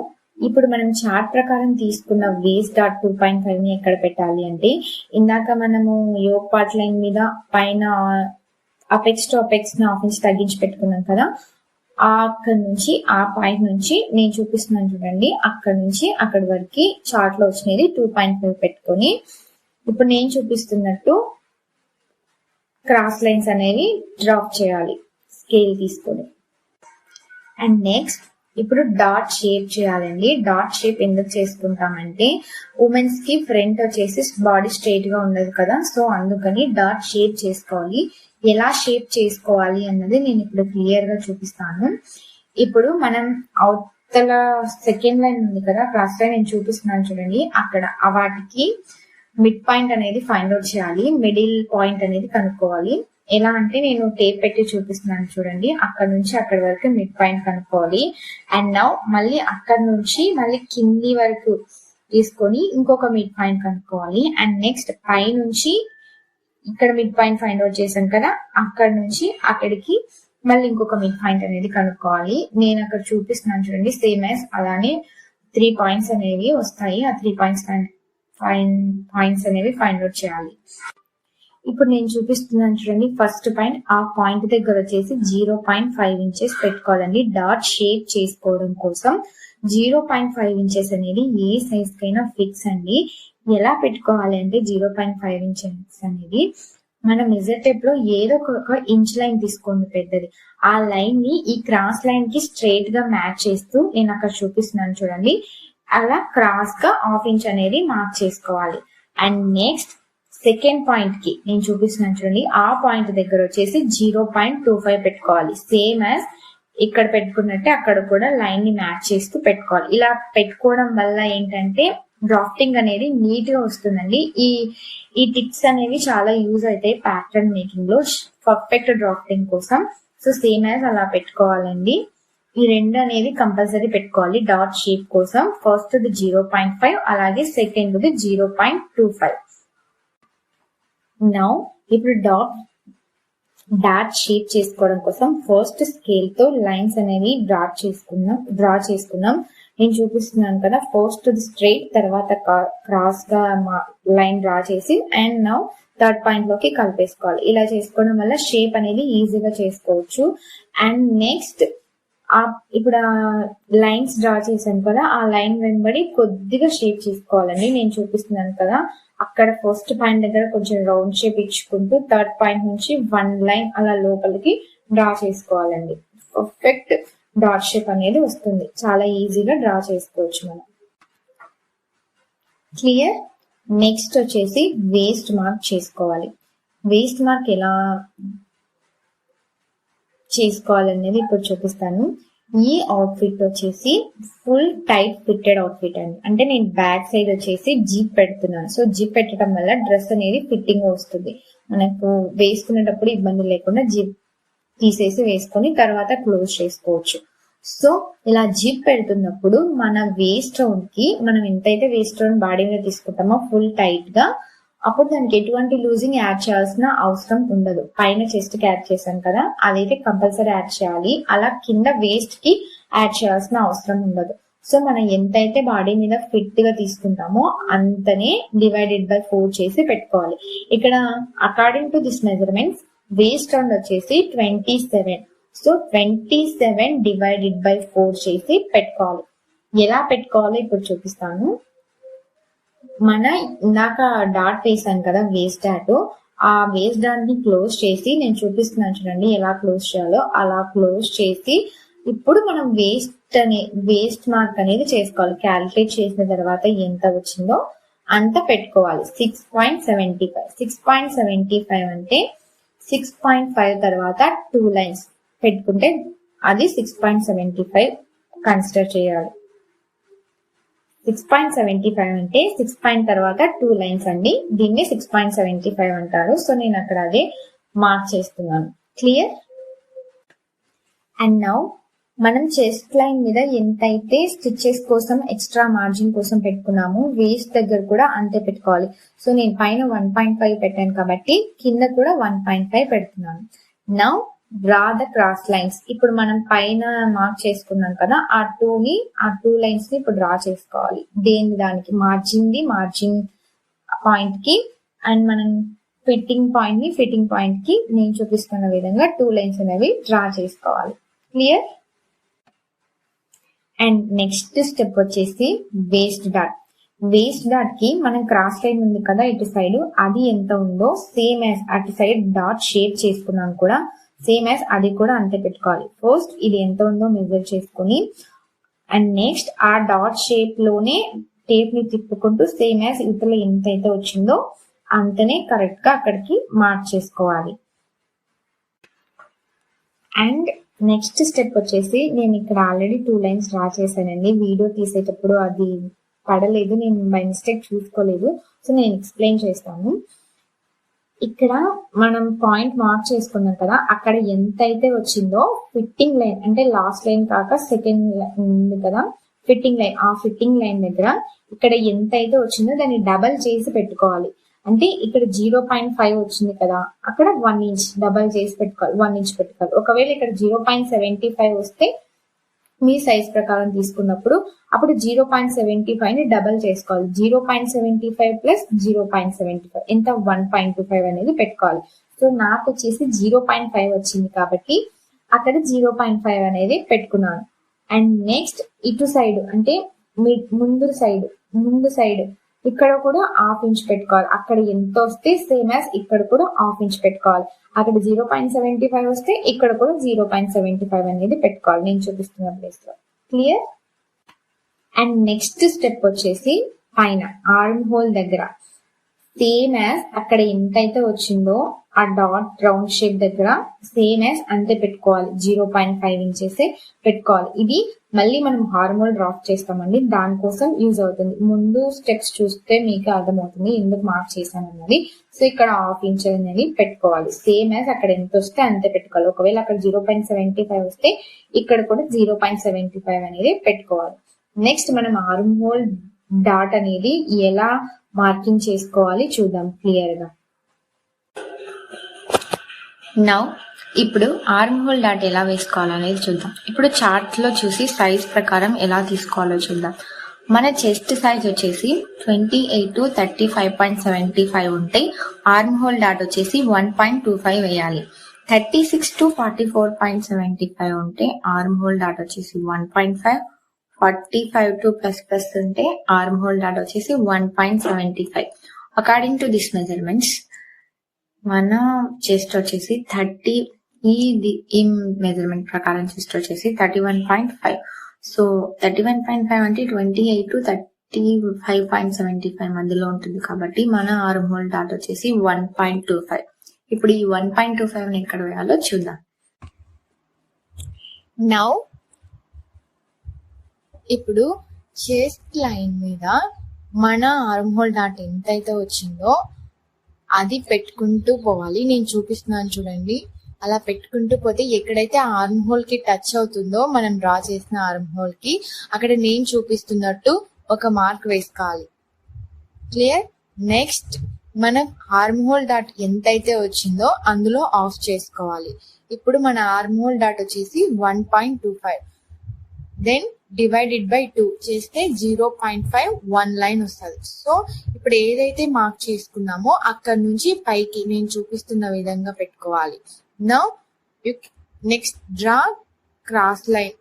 ఇప్పుడు మనం చార్ట్ ప్రకారం తీసుకున్న వేస్ట్ డాట్ 2.5 ని ఎక్కడ పెట్టాలి అంటే, ఇందాక మనము యోక్ పార్ట్ లైన్ మీద పైన అపెక్స్ టు అపెక్స్ ని 1/2 ఇంచ్ తగ్గించి పెట్టుకున్నాం కదా, అక్కడ నుంచి ఆ పాయింట్ నుంచి నేను చూపిస్తున్నాను చూడండి, అక్కడ నుంచి అక్కడి వరకు చార్ట్ లో వచ్చినది 2.5 పెట్టుకొని, ఇప్పుడు నేను చూపిస్తున్నట్టు క్రాస్ లైన్స్ అనేవి డ్రాప్ చేయాలి స్కేల్ తీసుకొని. అండ్ నెక్స్ట్ ఇప్పుడు డాట్ షేప్ చేయాలండి. డాట్ షేప్ ఎందుకు చేసుకుంటామంటే, ఉమెన్స్ కి ఫ్రంట్ వచ్చేసి బాడీ స్ట్రైట్ గా ఉండదు కదా, సో అందుకని డాట్ షేప్ చేసుకోవాలి. ఎలా షేప్ చేసుకోవాలి అన్నది నేను ఇప్పుడు క్లియర్ గా చూపిస్తాను. ఇప్పుడు మనం అవతల సెకండ్ లైన్ ఉంది కదా, క్రాస్ లైన్ నేను చూపిస్తున్నాను చూడండి, అక్కడ వాటికి మిడ్ పాయింట్ అనేది ఫైండ్ అవుట్ చేయాలి, మిడిల్ పాయింట్ అనేది కనుక్కోవాలి. ఎలా అంటే నేను టేప్ పెట్టి చూపిస్తున్నాను చూడండి, అక్కడ నుంచి అక్కడి వరకు మిడ్ పాయింట్ కనుక్కోవాలి. అండ్ నౌ మళ్ళీ అక్కడ నుంచి మళ్ళీ కింది వరకు తీసుకొని ఇంకొక మిడ్ పాయింట్ కనుక్కోవాలి. అండ్ నెక్స్ట్ పై నుంచి ఇక్కడ మిడ్ పాయింట్ ఫైండ్ అవుట్ చేశాం కదా, అక్కడ నుంచి అక్కడికి మళ్ళీ ఇంకొక మిడ్ పాయింట్ అనేది కనుక్కోవాలి. నేను అక్కడ చూపిస్తున్నాను చూడండి, సేమ్ యాజ్ అలానే 3 పాయింట్స్ అనేవి వస్తాయి. ఆ 3 పాయింట్స్ అనేవి ఫైండ్ అవుట్ చేయాలి. ఇప్పుడు నేను చూపిస్తున్నాను చూడండి, ఫస్ట్ పాయింట్, ఆ పాయింట్ దగ్గర వచ్చేసి 0.5 ఇంచెస్ పెట్టుకోవాలండి. డాట్ షేప్ చేసుకోవడం కోసం 0.5 ఇంచెస్ అనేది ఏ సైజ్ కైనా ఫిక్స్ అండి. ఎలా పెట్టుకోవాలి అంటే 0.5 ఇంచెస్ అనేది మన మెజర్ టేప్ లో ఏదో ఒక ఇంచ్ లైన్ తీసుకోండి పెద్దది, ఆ లైన్ ని ఈ క్రాస్ లైన్ కి స్ట్రైట్ గా మ్యాచ్ చేస్తూ నేను అక్కడ చూపిస్తున్నాను చూడండి, అలా క్రాస్ గా 1/2 ఇంచ్ అనేది మార్క్ చేసుకోవాలి. అండ్ నెక్స్ట్ సెకండ్ పాయింట్ కి నేను చూపిస్తున్నాను చూడండి, ఆ పాయింట్ దగ్గర వచ్చేసి 0.25 పెట్టుకోవాలి. సేమ్ యాజ్ ఇక్కడ పెట్టుకున్నట్టే అక్కడ కూడా లైన్ ని మ్యాచ్ చేస్తూ పెట్టుకోవాలి. ఇలా పెట్టుకోవడం వల్ల ఏంటంటే డ్రాఫ్టింగ్ అనేది నీట్ గా వస్తుందండి. ఈ టిప్స్ అనేవి చాలా యూజ్ అవుతాయి ప్యాటర్న్ మేకింగ్ లో పర్ఫెక్ట్ డ్రాఫ్టింగ్ కోసం. సో సేమ్ యాజ్ అలా పెట్టుకోవాలండి. ఈ రెండు అనేది కంపల్సరీ పెట్టుకోవాలి డాట్ షేప్ కోసం. ఫస్ట్ 0.5 అలాగే సెకండ్ 0.25. నౌ ఇప్పుడు డాట్ షేప్ చేసుకోవడం కోసం ఫస్ట్ స్కేల్ తో లైన్స్ అనేవి డ్రా చేసుకున్నాం. నేను చూపిస్తున్నాను కదా, ఫస్ట్ స్ట్రైట్, తర్వాత క్రాస్ గా లైన్ డ్రా చేసి, అండ్ నౌ థర్డ్ పాయింట్ లోకి కలిపేసుకోవాలి. ఇలా చేసుకోవడం వల్ల షేప్ అనేది ఈజీగా చేసుకోవచ్చు. అండ్ నెక్స్ట్ ఇప్పుడు లైన్స్ డ్రా చేశాను కదా, ఆ లైన్ వెంబడి కొద్దిగా షేప్ చేసుకోవాలండి. నేను చూపిస్తున్నాను కదా, అక్కడ ఫస్ట్ పాయింట్ దగ్గర కొంచెం రౌండ్ షేప్ ఇచ్చుకుంటూ థర్డ్ పాయింట్ నుంచి 1 లైన్ అలా లోపలికి డ్రా చేసుకోవాలండి. పర్ఫెక్ట్ డాట్ షేప్ అనేది వస్తుంది. చాలా ఈజీగా డ్రా చేసుకోవచ్చు మనం. క్లియర్? నెక్స్ట్ వచ్చేసి వేస్ట్ మార్క్ చేసుకోవాలి. వేస్ట్ మార్క్ ఎలా చేసుకోవాలనేది ఇప్పుడు చూపిస్తాను. ఈ అవుట్ఫిట్ వచ్చేసి ఫుల్ టైట్ ఫిట్టెడ్ అవుట్ఫిట్ అండి. అంటే నేను బ్యాక్ సైడ్ వచ్చేసి జిప్ పెడుతున్నాను. సో జిప్ పెట్టడం వల్ల డ్రెస్ అనేది ఫిట్టింగ్ వస్తుంది. మనకు వేసుకునేటప్పుడు ఇబ్బంది లేకుండా జిప్ తీసేసి వేసుకొని తర్వాత క్లోజ్ చేసుకోవచ్చు. సో ఇలా జిప్ పెడుతున్నప్పుడు మన వేస్ట్ రౌండ్ కి మనం ఎంతైతే వేస్ట్ రౌండ్ బాడీ మీద తీసుకుంటామో ఫుల్ టైట్ గా, అప్పుడు దానికి ఎటువంటి లూజింగ్ యాడ్ చేయాల్సిన అవసరం ఉండదు. పైన చెస్ట్ కి యాడ్ చేశాను కదా, అదైతే కంపల్సరీ యాడ్ చేయాలి. అలా కింద వేస్ట్ కి యాడ్ చేయాల్సిన అవసరం ఉండదు. సో మనం ఎంతైతే బాడీ మీద ఫిట్ గా తీసుకుంటామో అంతనే డివైడెడ్ బై 4 చేసి పెట్టుకోవాలి. ఇక్కడ according to this measurements waist round వచ్చేసి 27. సో 27 డివైడెడ్ బై 4 చేసి పెట్టుకోవాలి. ఎలా పెట్టుకోవాలో ఇప్పుడు చూపిస్తాను. మన ఇందాక డాట్ వేసాను కదా వేస్ట్ డాట్, ఆ వేస్ట్ డాట్ ని క్లోజ్ చేసి నేను చూపిస్తున్నాను చూడండి ఎలా క్లోజ్ చేయాలో. అలా క్లోజ్ చేసి ఇప్పుడు మనం వేస్ట్ మార్క్ అనేది చేసుకోవాలి. క్యాలిక్యులేట్ చేసిన తర్వాత ఎంత వచ్చిందో అంత పెట్టుకోవాలి. 6.75. 6.75 అంటే 6.5 తర్వాత 2 లైన్స్ పెట్టుకుంటే అది 6.75 కన్సిడర్ చేయాలి. 6.75 అంటే 6 పాయింట్ తర్వాత 2 లైన్స్ అండి. దీన్ని 6.75 అంటారు. సో నేను అక్కడ అదే మార్క్ చేస్తున్నాను. క్లియర్? అండ్ నౌ మనం చెస్ట్ లైన్ మీద ఎంతైతే స్టిచెస్ కోసం ఎక్స్ట్రా మార్జిన్ కోసం పెట్టుకున్నామో వేస్ట్ దగ్గర కూడా అంతే పెట్టుకోవాలి. సో నేను పైన 1.5 పెట్టాను కాబట్టి కింద కూడా 1.5 పెడుతున్నాను. Now draw the cross lines. ఇప్పుడు మనం పైన మార్క్ చేసుకున్నాం కదా, ఆ 2 లైన్స్ ని ఇప్పుడు డ్రా చేసుకోవాలి. దానికి మార్జిన్ పాయింట్ కి అండ్ మనం ఫిట్టింగ్ పాయింట్ కి నేను చూపిస్తున్న విధంగా 2 లైన్స్ అనేవి డ్రా చేసుకోవాలి. క్లియర్? అండ్ నెక్స్ట్ స్టెప్ వచ్చేసి వేస్ట్ డాట్ కి మనం క్రాస్ లైన్ ఉంది కదా ఇటు సైడ్, అది ఎంత ఉందో సేమ్ యాజ్ అటు సైడ్ డాట్ షేప్ చేసుకున్నాం కూడా సేమ్ యాజ్ అది కూడా అంతే పెట్టుకోవాలి. ఫస్ట్ ఇది ఎంత ఉందో మెజర్ చేసుకుని అండ్ నెక్స్ట్ ఆ డాట్ షేప్ లోనే టేప్ ని తిప్పుకుంటూ సేమ్ యాజ్ ఇతర ఎంతైతే వచ్చిందో అంతనే కరెక్ట్ గా అక్కడికి మార్క్ చేసుకోవాలి. అండ్ నెక్స్ట్ స్టెప్ వచ్చేసి నేను ఇక్కడ ఆల్రెడీ 2 లైన్స్ డ్రా చేశానండి. వీడియో తీసేటప్పుడు అది పడలేదు, నేను బై మిస్టేక్ చూసుకోలేదు. సో నేను ఎక్స్ప్లెయిన్ చేస్తాను. ఇక్కడ మనం పాయింట్ మార్క్ చేసుకున్నాం కదా, అక్కడ ఎంతైతే వచ్చిందో ఫిట్టింగ్ లైన్ అంటే లాస్ట్ లైన్ కాక సెకండ్ ఉంది కదా ఫిట్టింగ్ లైన్, ఆ ఫిట్టింగ్ లైన్ దగ్గర ఇక్కడ ఎంతైతే వచ్చిందో దాన్ని డబల్ చేసి పెట్టుకోవాలి. అంటే ఇక్కడ 0.5 వచ్చింది కదా, అక్కడ 1 ఇంచ్ డబల్ చేసి పెట్టుకోవాలి. 1 ఇంచ్ పెట్టుకోవాలి. ఒకవేళ ఇక్కడ 0.75 వస్తే మీ సైజ్ ప్రకారం తీసుకున్నప్పుడు అప్పుడు 0.75 ని డబల్ చేసుకోవాలి. 0.75 ప్లస్ 0.75 ఎంత 1.25 అనేది పెట్టుకోవాలి. సో నాకు వచ్చేసి 0.5 వచ్చింది కాబట్టి అక్కడ 0.5 అనేది పెట్టుకున్నాను. అండ్ నెక్స్ట్ ఇటు సైడ్ అంటే ముందు సైడ్ ఇక్కడ కూడా 1/2 ఇంచ్ పెట్టుకోవాలి. అక్కడ ఎంత వస్తే సేమ్ యాజ్ ఇక్కడ కూడా 1/2 ఇంచ్ పెట్టుకోవాలి. అక్కడ 0.75 వస్తే ఇక్కడ కూడా 0.75 అనేది పెట్టుకోవాలి నేను చూపిస్తున్న ప్లేస్ లో. క్లియర్? అండ్ నెక్స్ట్ స్టెప్ వచ్చేసి పైన ఆర్మ్ హోల్ దగ్గర సేమ్ యాజ్ అక్కడ ఎంతైతే వచ్చిందో ఆ డాట్ రౌండ్ షేప్ దగ్గర సేమ్ యాజ్ అంతే పెట్టుకోవాలి. 0.5 ఇంచెస్ పెట్టుకోవాలి. ఇది మళ్ళీ మనం హార్మోల్ డ్రాప్ చేస్తామండి, దానికోసం యూజ్ అవుతుంది. ముందు స్టెప్స్ చూస్తే మీకు అర్థమవుతుంది ఎందుకు మార్క్ చేశాను అన్నది. సో ఇక్కడ 1/2 ఇంచ్ అనేది పెట్టుకోవాలి. సేమ్ యాజ్ అక్కడ ఎంత వస్తే అంతే పెట్టుకోవాలి. ఒకవేళ అక్కడ 0.75 వస్తే ఇక్కడ కూడా 0.75 అనేది పెట్టుకోవాలి. నెక్స్ట్ మనం ఆర్మ్ హోల్ డాట్ అనేది ఎలా మార్కింగ్ చేసుకోవాలి చూద్దాం క్లియర్ గా. నౌ ఇప్పుడు ఆర్మ్ హోల్ డాట్ ఎలా వేసుకోవాలో అనేది చూద్దాం. ఇప్పుడు చార్ట్ లో చూసి సైజ్ ప్రకారం ఎలా తీసుకోవాలో చూద్దాం. మన చెస్ట్ సైజ్ వచ్చేసి 28 to 35.75 ఉంటే ఆర్మ్ హోల్ డాట్ వచ్చేసి 1.25 వేయాలి. 36 to 44.75 ఉంటే ఆర్మ్ హోల్ డాట్ వచ్చేసి 1.5. 45 to ప్లస్ ఉంటే ఆర్మ్ హోల్ డాట్ వచ్చేసి 1.75. అకార్డింగ్ టు దిస్ మెజర్మెంట్స్ మన చెస్ట్ వచ్చేసి 30, ఈ మెజర్మెంట్ ప్రకారం చెస్ట్ వచ్చేసి 31.5. సో 31.5 అంటే 28 to 35.75 మధ్యలో ఉంటుంది కాబట్టి మన ఆర్మ్ హోల్ డాట్ వచ్చేసి 1.25. ఇప్పుడు ఈ 1.25 ఎక్కడ వేయాలో చూద్దాం. నౌ ఇప్పుడు చెస్ట్ లైన్ మీద మన ఆర్మ్ హోల్ డాట్ ఎంతైతే వచ్చిందో అది పెట్టుకుంటూ పోవాలి. నేను చూపిస్తున్నాను చూడండి. అలా పెట్టుకుంటూ పోతే ఎక్కడైతే ఆర్మ్ హోల్ కి టచ్ అవుతుందో మనం డ్రా చేసిన ఆర్మ్ హోల్ కి అక్కడ నేను చూపిస్తున్నట్టు ఒక మార్క్ వేసుకోవాలి. క్లియర్? నెక్స్ట్ మనం ఆర్మ్ హోల్ డాట్ ఎంతైతే వచ్చిందో అందులో ఆఫ్ చేసుకోవాలి. ఇప్పుడు మన ఆర్మ్ హోల్ డాట్ వచ్చేసి 1.25. దెన్ డివైడెడ్ బై 2 చేస్తే 0.5 1 లైన్ వస్తుంది. సో ఇప్పుడు ఏదైతే మార్క్ చేసుకున్నామో అక్కడ నుంచి పైకి నేను చూపిస్తున్న విధంగా పెట్టుకోవాలి. Now next draw cross line.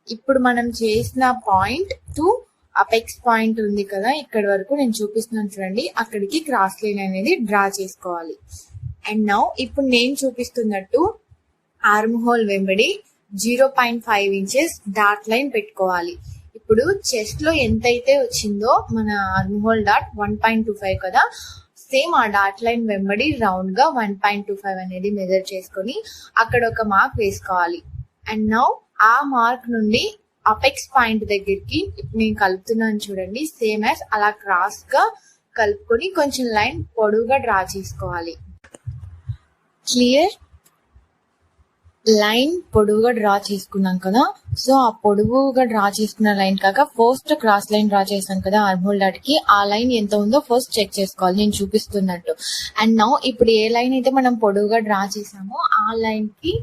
ఇప్పుడు మనం చేసిన పాయింట్ టు అపెక్స్ పాయింట్ ఉంది కదా, ఇక్కడ వరకు నేను చూపిస్తున్నాను చూడండి, అక్కడికి క్రాస్ లైన్ అనేది డ్రా చేసుకోవాలి. అండ్ నౌ ఇప్పుడు నేను చూపిస్తున్నట్టు ఆర్మ్ హోల్ వెంబడి 0.5 inches డాట్ లైన్ పెట్టుకోవాలి. ఇప్పుడు చెస్ట్ లో ఎంతైతే వచ్చిందో మన ఆర్మ్ హోల్ డాట్ 1.25 కదా, సేమ్ ఆ డాట్ లైన్ వెంబడి రౌండ్ గా 1.25 అనేది మెజర్ చేసుకొని అక్కడ ఒక మార్క్ వేసుకోవాలి. అండ్ నౌ ఆ మార్క్ నుండి అపెక్స్ పాయింట్ దగ్గరికి ఇప్పుడు నేను కలుపుతున్నాను చూడండి, సేమ్ యాజ్ అలా క్రాస్ గా కలుపుకొని కొంచెం లైన్ పొడవుగా డ్రా చేసుకోవాలి. క్లియర్? లైన్ పొడవుగా డ్రా చేసుకున్నాం కదా, సో ఆ పొడవుగా డ్రా చేసుకున్న లైన్ కాక ఫస్ట్ క్రాస్ లైన్ డ్రా చేసాం కదా ఆర్మ్ హోల్ డాట్ కి, ఆ లైన్ ఎంత ఉందో ఫస్ట్ చెక్ చేసుకోవాలి నేను చూపిస్తున్నట్టు. అండ్ నౌ ఇప్పుడు ఏ లైన్ అయితే మనం పొడవుగా డ్రా చేసామో ఆ లైన్ కి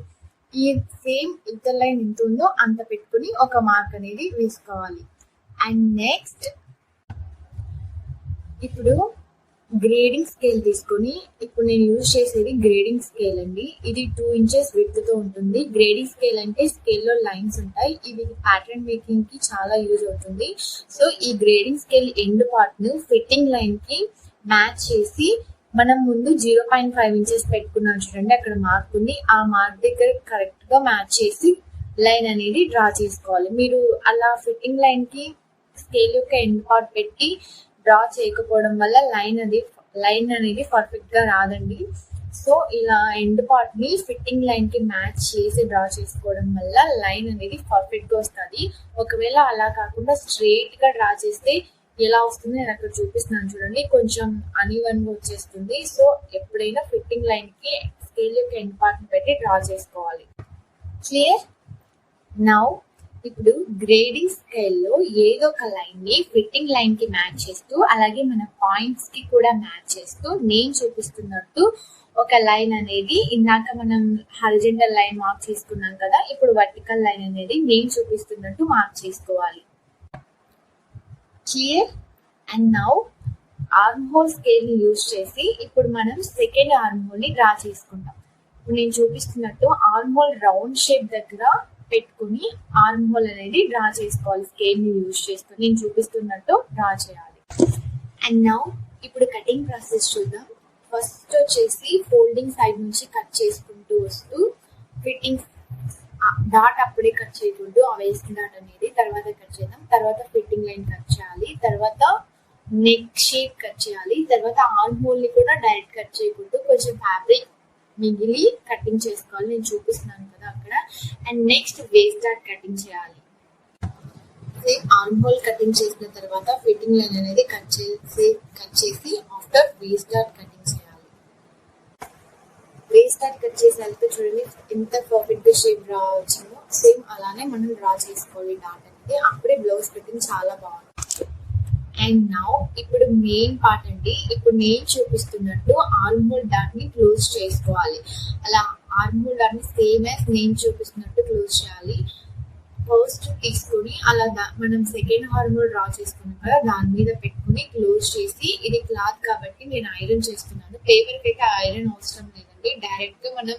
ఈ సేమ్ ఇతర లైన్ ఎంత ఉందో అంత పెట్టుకుని ఒక మార్క్ అనేది వేసుకోవాలి. అండ్ నెక్స్ట్ ఇప్పుడు గ్రేడింగ్ స్కేల్ తీసుకొని, ఇప్పుడు నేను యూజ్ చేసేది గ్రేడింగ్ స్కేల్ అండి. ఇది 2 inches విడ్త్ తో ఉంటుంది. గ్రేడింగ్ స్కేల్ అంటే స్కేల్ లో లైన్స్ ఉంటాయి. ఇది ప్యాటర్న్ మేకింగ్ కి చాలా యూజ్ అవుతుంది. సో ఈ గ్రేడింగ్ స్కేల్ ఎండ్ పార్ట్ ను ఫిట్టింగ్ లైన్ కి మ్యాచ్ చేసి మనం ముందు 0.5 inches పెట్టుకున్నాం చూడండి, అక్కడ మార్క్ ఉంది, ఆ మార్క్ దగ్గర కరెక్ట్ గా మ్యాచ్ చేసి లైన్ అనేది డ్రా చేసుకోవాలి. మీరు అలా ఫిట్టింగ్ లైన్ కి స్కేల్ యొక్క ఎండ్ పార్ట్ పెట్టి డ్రా చేయకపోవడం వల్ల లైన్ అనేది పర్ఫెక్ట్ గా రాదండి. సో ఇలా ఎండ్ పార్ట్ ని ఫిట్టింగ్ లైన్ కి మ్యాచ్ చేసి డ్రా చేసుకోవడం వల్ల లైన్ అనేది పర్ఫెక్ట్ గా వస్తుంది. ఒకవేళ అలా కాకుండా స్ట్రైట్ గా డ్రా చేస్తే ఎలా వస్తుంది నేను అక్కడ చూపిస్తున్నాను చూడండి, కొంచెం అన్ఈవెన్ గా వచ్చేస్తుంది. సో ఎప్పుడైనా ఫిట్టింగ్ లైన్ కి స్కేల్ యొక్క ఎండ్ పార్ట్ ని పెట్టి డ్రా చేసుకోవాలి. క్లియర్? నౌ ఇప్పుడు గ్రేడింగ్ స్కేల్ లో ఏదో ఒక లైన్ ని ఫిట్టింగ్ లైన్ కి మ్యాచ్ చేస్తూ అలాగే మన పాయింట్స్ కి కూడా మ్యాచ్ చేస్తూ నేను చూపిస్తున్నట్టు ఒక లైన్ అనేది, ఇందాక మనం హారిజంటల్ లైన్ మార్క్ చేసుకున్నాం కదా, ఇప్పుడు వర్టికల్ లైన్ అనేది నేను చూపిస్తున్నట్టు మార్క్ చేసుకోవాలి. Clear? And now arm whole scale ని యూజ్ చేసి ఇప్పుడు మనం సెకండ్ ఆర్మ్ హోల్ ని డ్రా చేసుకుంటాం. ఇప్పుడు నేను చూపిస్తున్నట్టు ఆర్మ్ హోల్ రౌండ్ షేప్ దగ్గర పెట్టుకుని ఆర్మ్ హోల్ అనేది డ్రా చేసుకోవాలి. స్కేల్ ని యూజ్ చేస్తూ నేను చూపిస్తున్నట్టు డ్రా చేయాలి. అండ్ నౌ ఇప్పుడు కటింగ్ ప్రాసెస్ చూద్దాం. ఫస్ట్ వచ్చేసి ఫోల్డింగ్ సైడ్ నుంచి కట్ చేసుకుంటూ వస్తూ ఫిట్టింగ్ డాట్ అప్పుడే కట్ చేయకూడదు, ఆ వేస్ట్ డాట్ అనేది తర్వాత కట్ చేద్దాం. తర్వాత ఫిట్టింగ్ లైన్ కట్ చేయాలి, తర్వాత నెక్ షేప్ కట్ చేయాలి, తర్వాత ఆర్మ్ హోల్ ని కూడా డైరెక్ట్ కట్ చేయకూడదు, కొంచెం ఫ్యాబ్రిక్ మిగిలి కటింగ్ చేసుకోవాలి. నేను చూపిస్తున్నాను కదా అక్కడ. And next waste dot cutting చేయాలి. ఆర్మ్ హోల్ కటింగ్ చేసిన తర్వాత ఫిట్టింగ్ లైన్ అనేది కట్ చేసి ఆఫ్టర్ వేస్ట్ డాట్ కటింగ్ చేయాలి. వేస్ట్ డాట్ కట్ చేసేందుకు చూడండి ఎంత పర్ఫెక్ట్ గా షేప్ డ్రా వచ్చిందో, సేమ్ అలానే మనం డ్రా చేసుకోవాలి డాట్ అనేది, అప్పుడే బ్లౌజ్ ఫిట్టింగ్ చాలా బాగుంది. అండ్ నౌ ఇప్పుడు మెయిన్ పార్ట్ అండి. ఇప్పుడు నేను చూపిస్తున్నట్టు ఆర్మ్ హోల్ డాట్ ని క్లోజ్ చేసుకోవాలి. అలా ఆర్మ్ హోల్ డాట్ ని సేమ్ యాజ్ నేను చూపిస్తున్నట్టు క్లోజ్ చేయాలి. ఫస్ట్ తీసుకొని అలా మనం సెకండ్ హార్మోల్ డ్రా చేసుకున్నాం కదా, దాని మీద పెట్టుకుని క్లోజ్ చేసి, ఇది క్లాత్ కాబట్టి నేను ఐరన్ చేస్తున్నాను. పేపర్కి అయితే ఐరన్ అవసరం లేదండి, డైరెక్ట్ గా మనం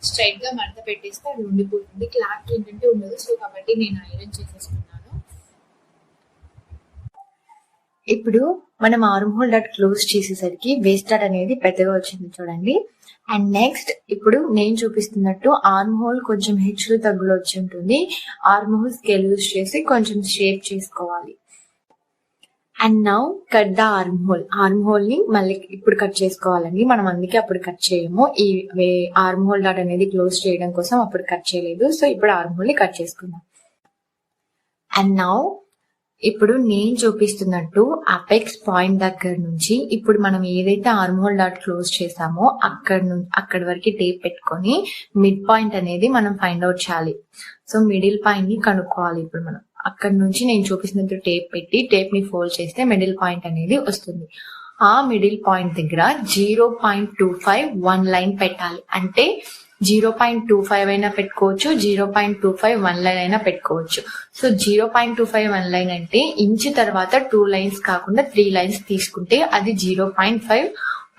స్ట్రైట్ గా మడత పెట్టేస్తే అది ఉండిపోతుంది. క్లాత్ ఏంటంటే ఉండదు, సో కాబట్టి నేను ఐరన్ చేసేసుకున్నాను. ఇప్పుడు మనం ఆర్మ్ హోల్ డాట్ క్లోజ్ చేసేసరికి వేస్ట్ డాట్ అనేది పెద్దగా వచ్చింది చూడండి. అండ్ నెక్స్ట్ ఇప్పుడు నేను చూపిస్తున్నట్టు ఆర్మ్ హోల్ కొంచెం హెచ్చులు తగ్గులు వచ్చి ఉంటుంది. ఆర్మ్ హోల్ స్కేల్ యూజ్ చేసి కొంచెం షేప్ చేసుకోవాలి. And now cut the arm whole ని మళ్ళీ ఇప్పుడు కట్ చేసుకోవాలండి. మనం అందుకే అప్పుడు కట్ చేయము, ఈ ఆర్మ్ హోల్ డాట్ అనేది క్లోజ్ చేయడం కోసం అప్పుడు కట్ చేయలేదు. సో ఇప్పుడు ఆర్మ్ హోల్ ని కట్ చేసుకుందాం. అండ్ నౌ ఇప్పుడు నేను చూపిస్తున్నట్టు అపెక్స్ పాయింట్ దగ్గర నుంచి ఇప్పుడు మనం ఏదైతే ఆర్మ్ హోల్ డాట్ క్లోజ్ చేసామో అక్కడి వరకు టేప్ పెట్టుకొని మిడ్ పాయింట్ అనేది మనం ఫైండ్ అవుట్ చేయాలి. సో మిడిల్ పాయింట్ ని కనుక్కోవాలి. ఇప్పుడు మనం అక్కడ నుంచి నేను చూపిస్తున్నట్టు టేప్ పెట్టి టేప్ ని ఫోల్డ్ చేస్తే మిడిల్ పాయింట్ అనేది వస్తుంది. ఆ మిడిల్ పాయింట్ దగ్గర 0.25 1 లైన్ పెట్టాలి. అంటే 0.25 అయినా పెట్టుకోవచ్చు, 0.25 1 లైన్ అయినా పెట్టుకోవచ్చు. సో 0.25 1 లైన్ అంటే ఇంచు తర్వాత 2 లైన్స్ కాకుండా 3 లైన్స్ తీసుకుంటే అది 0.5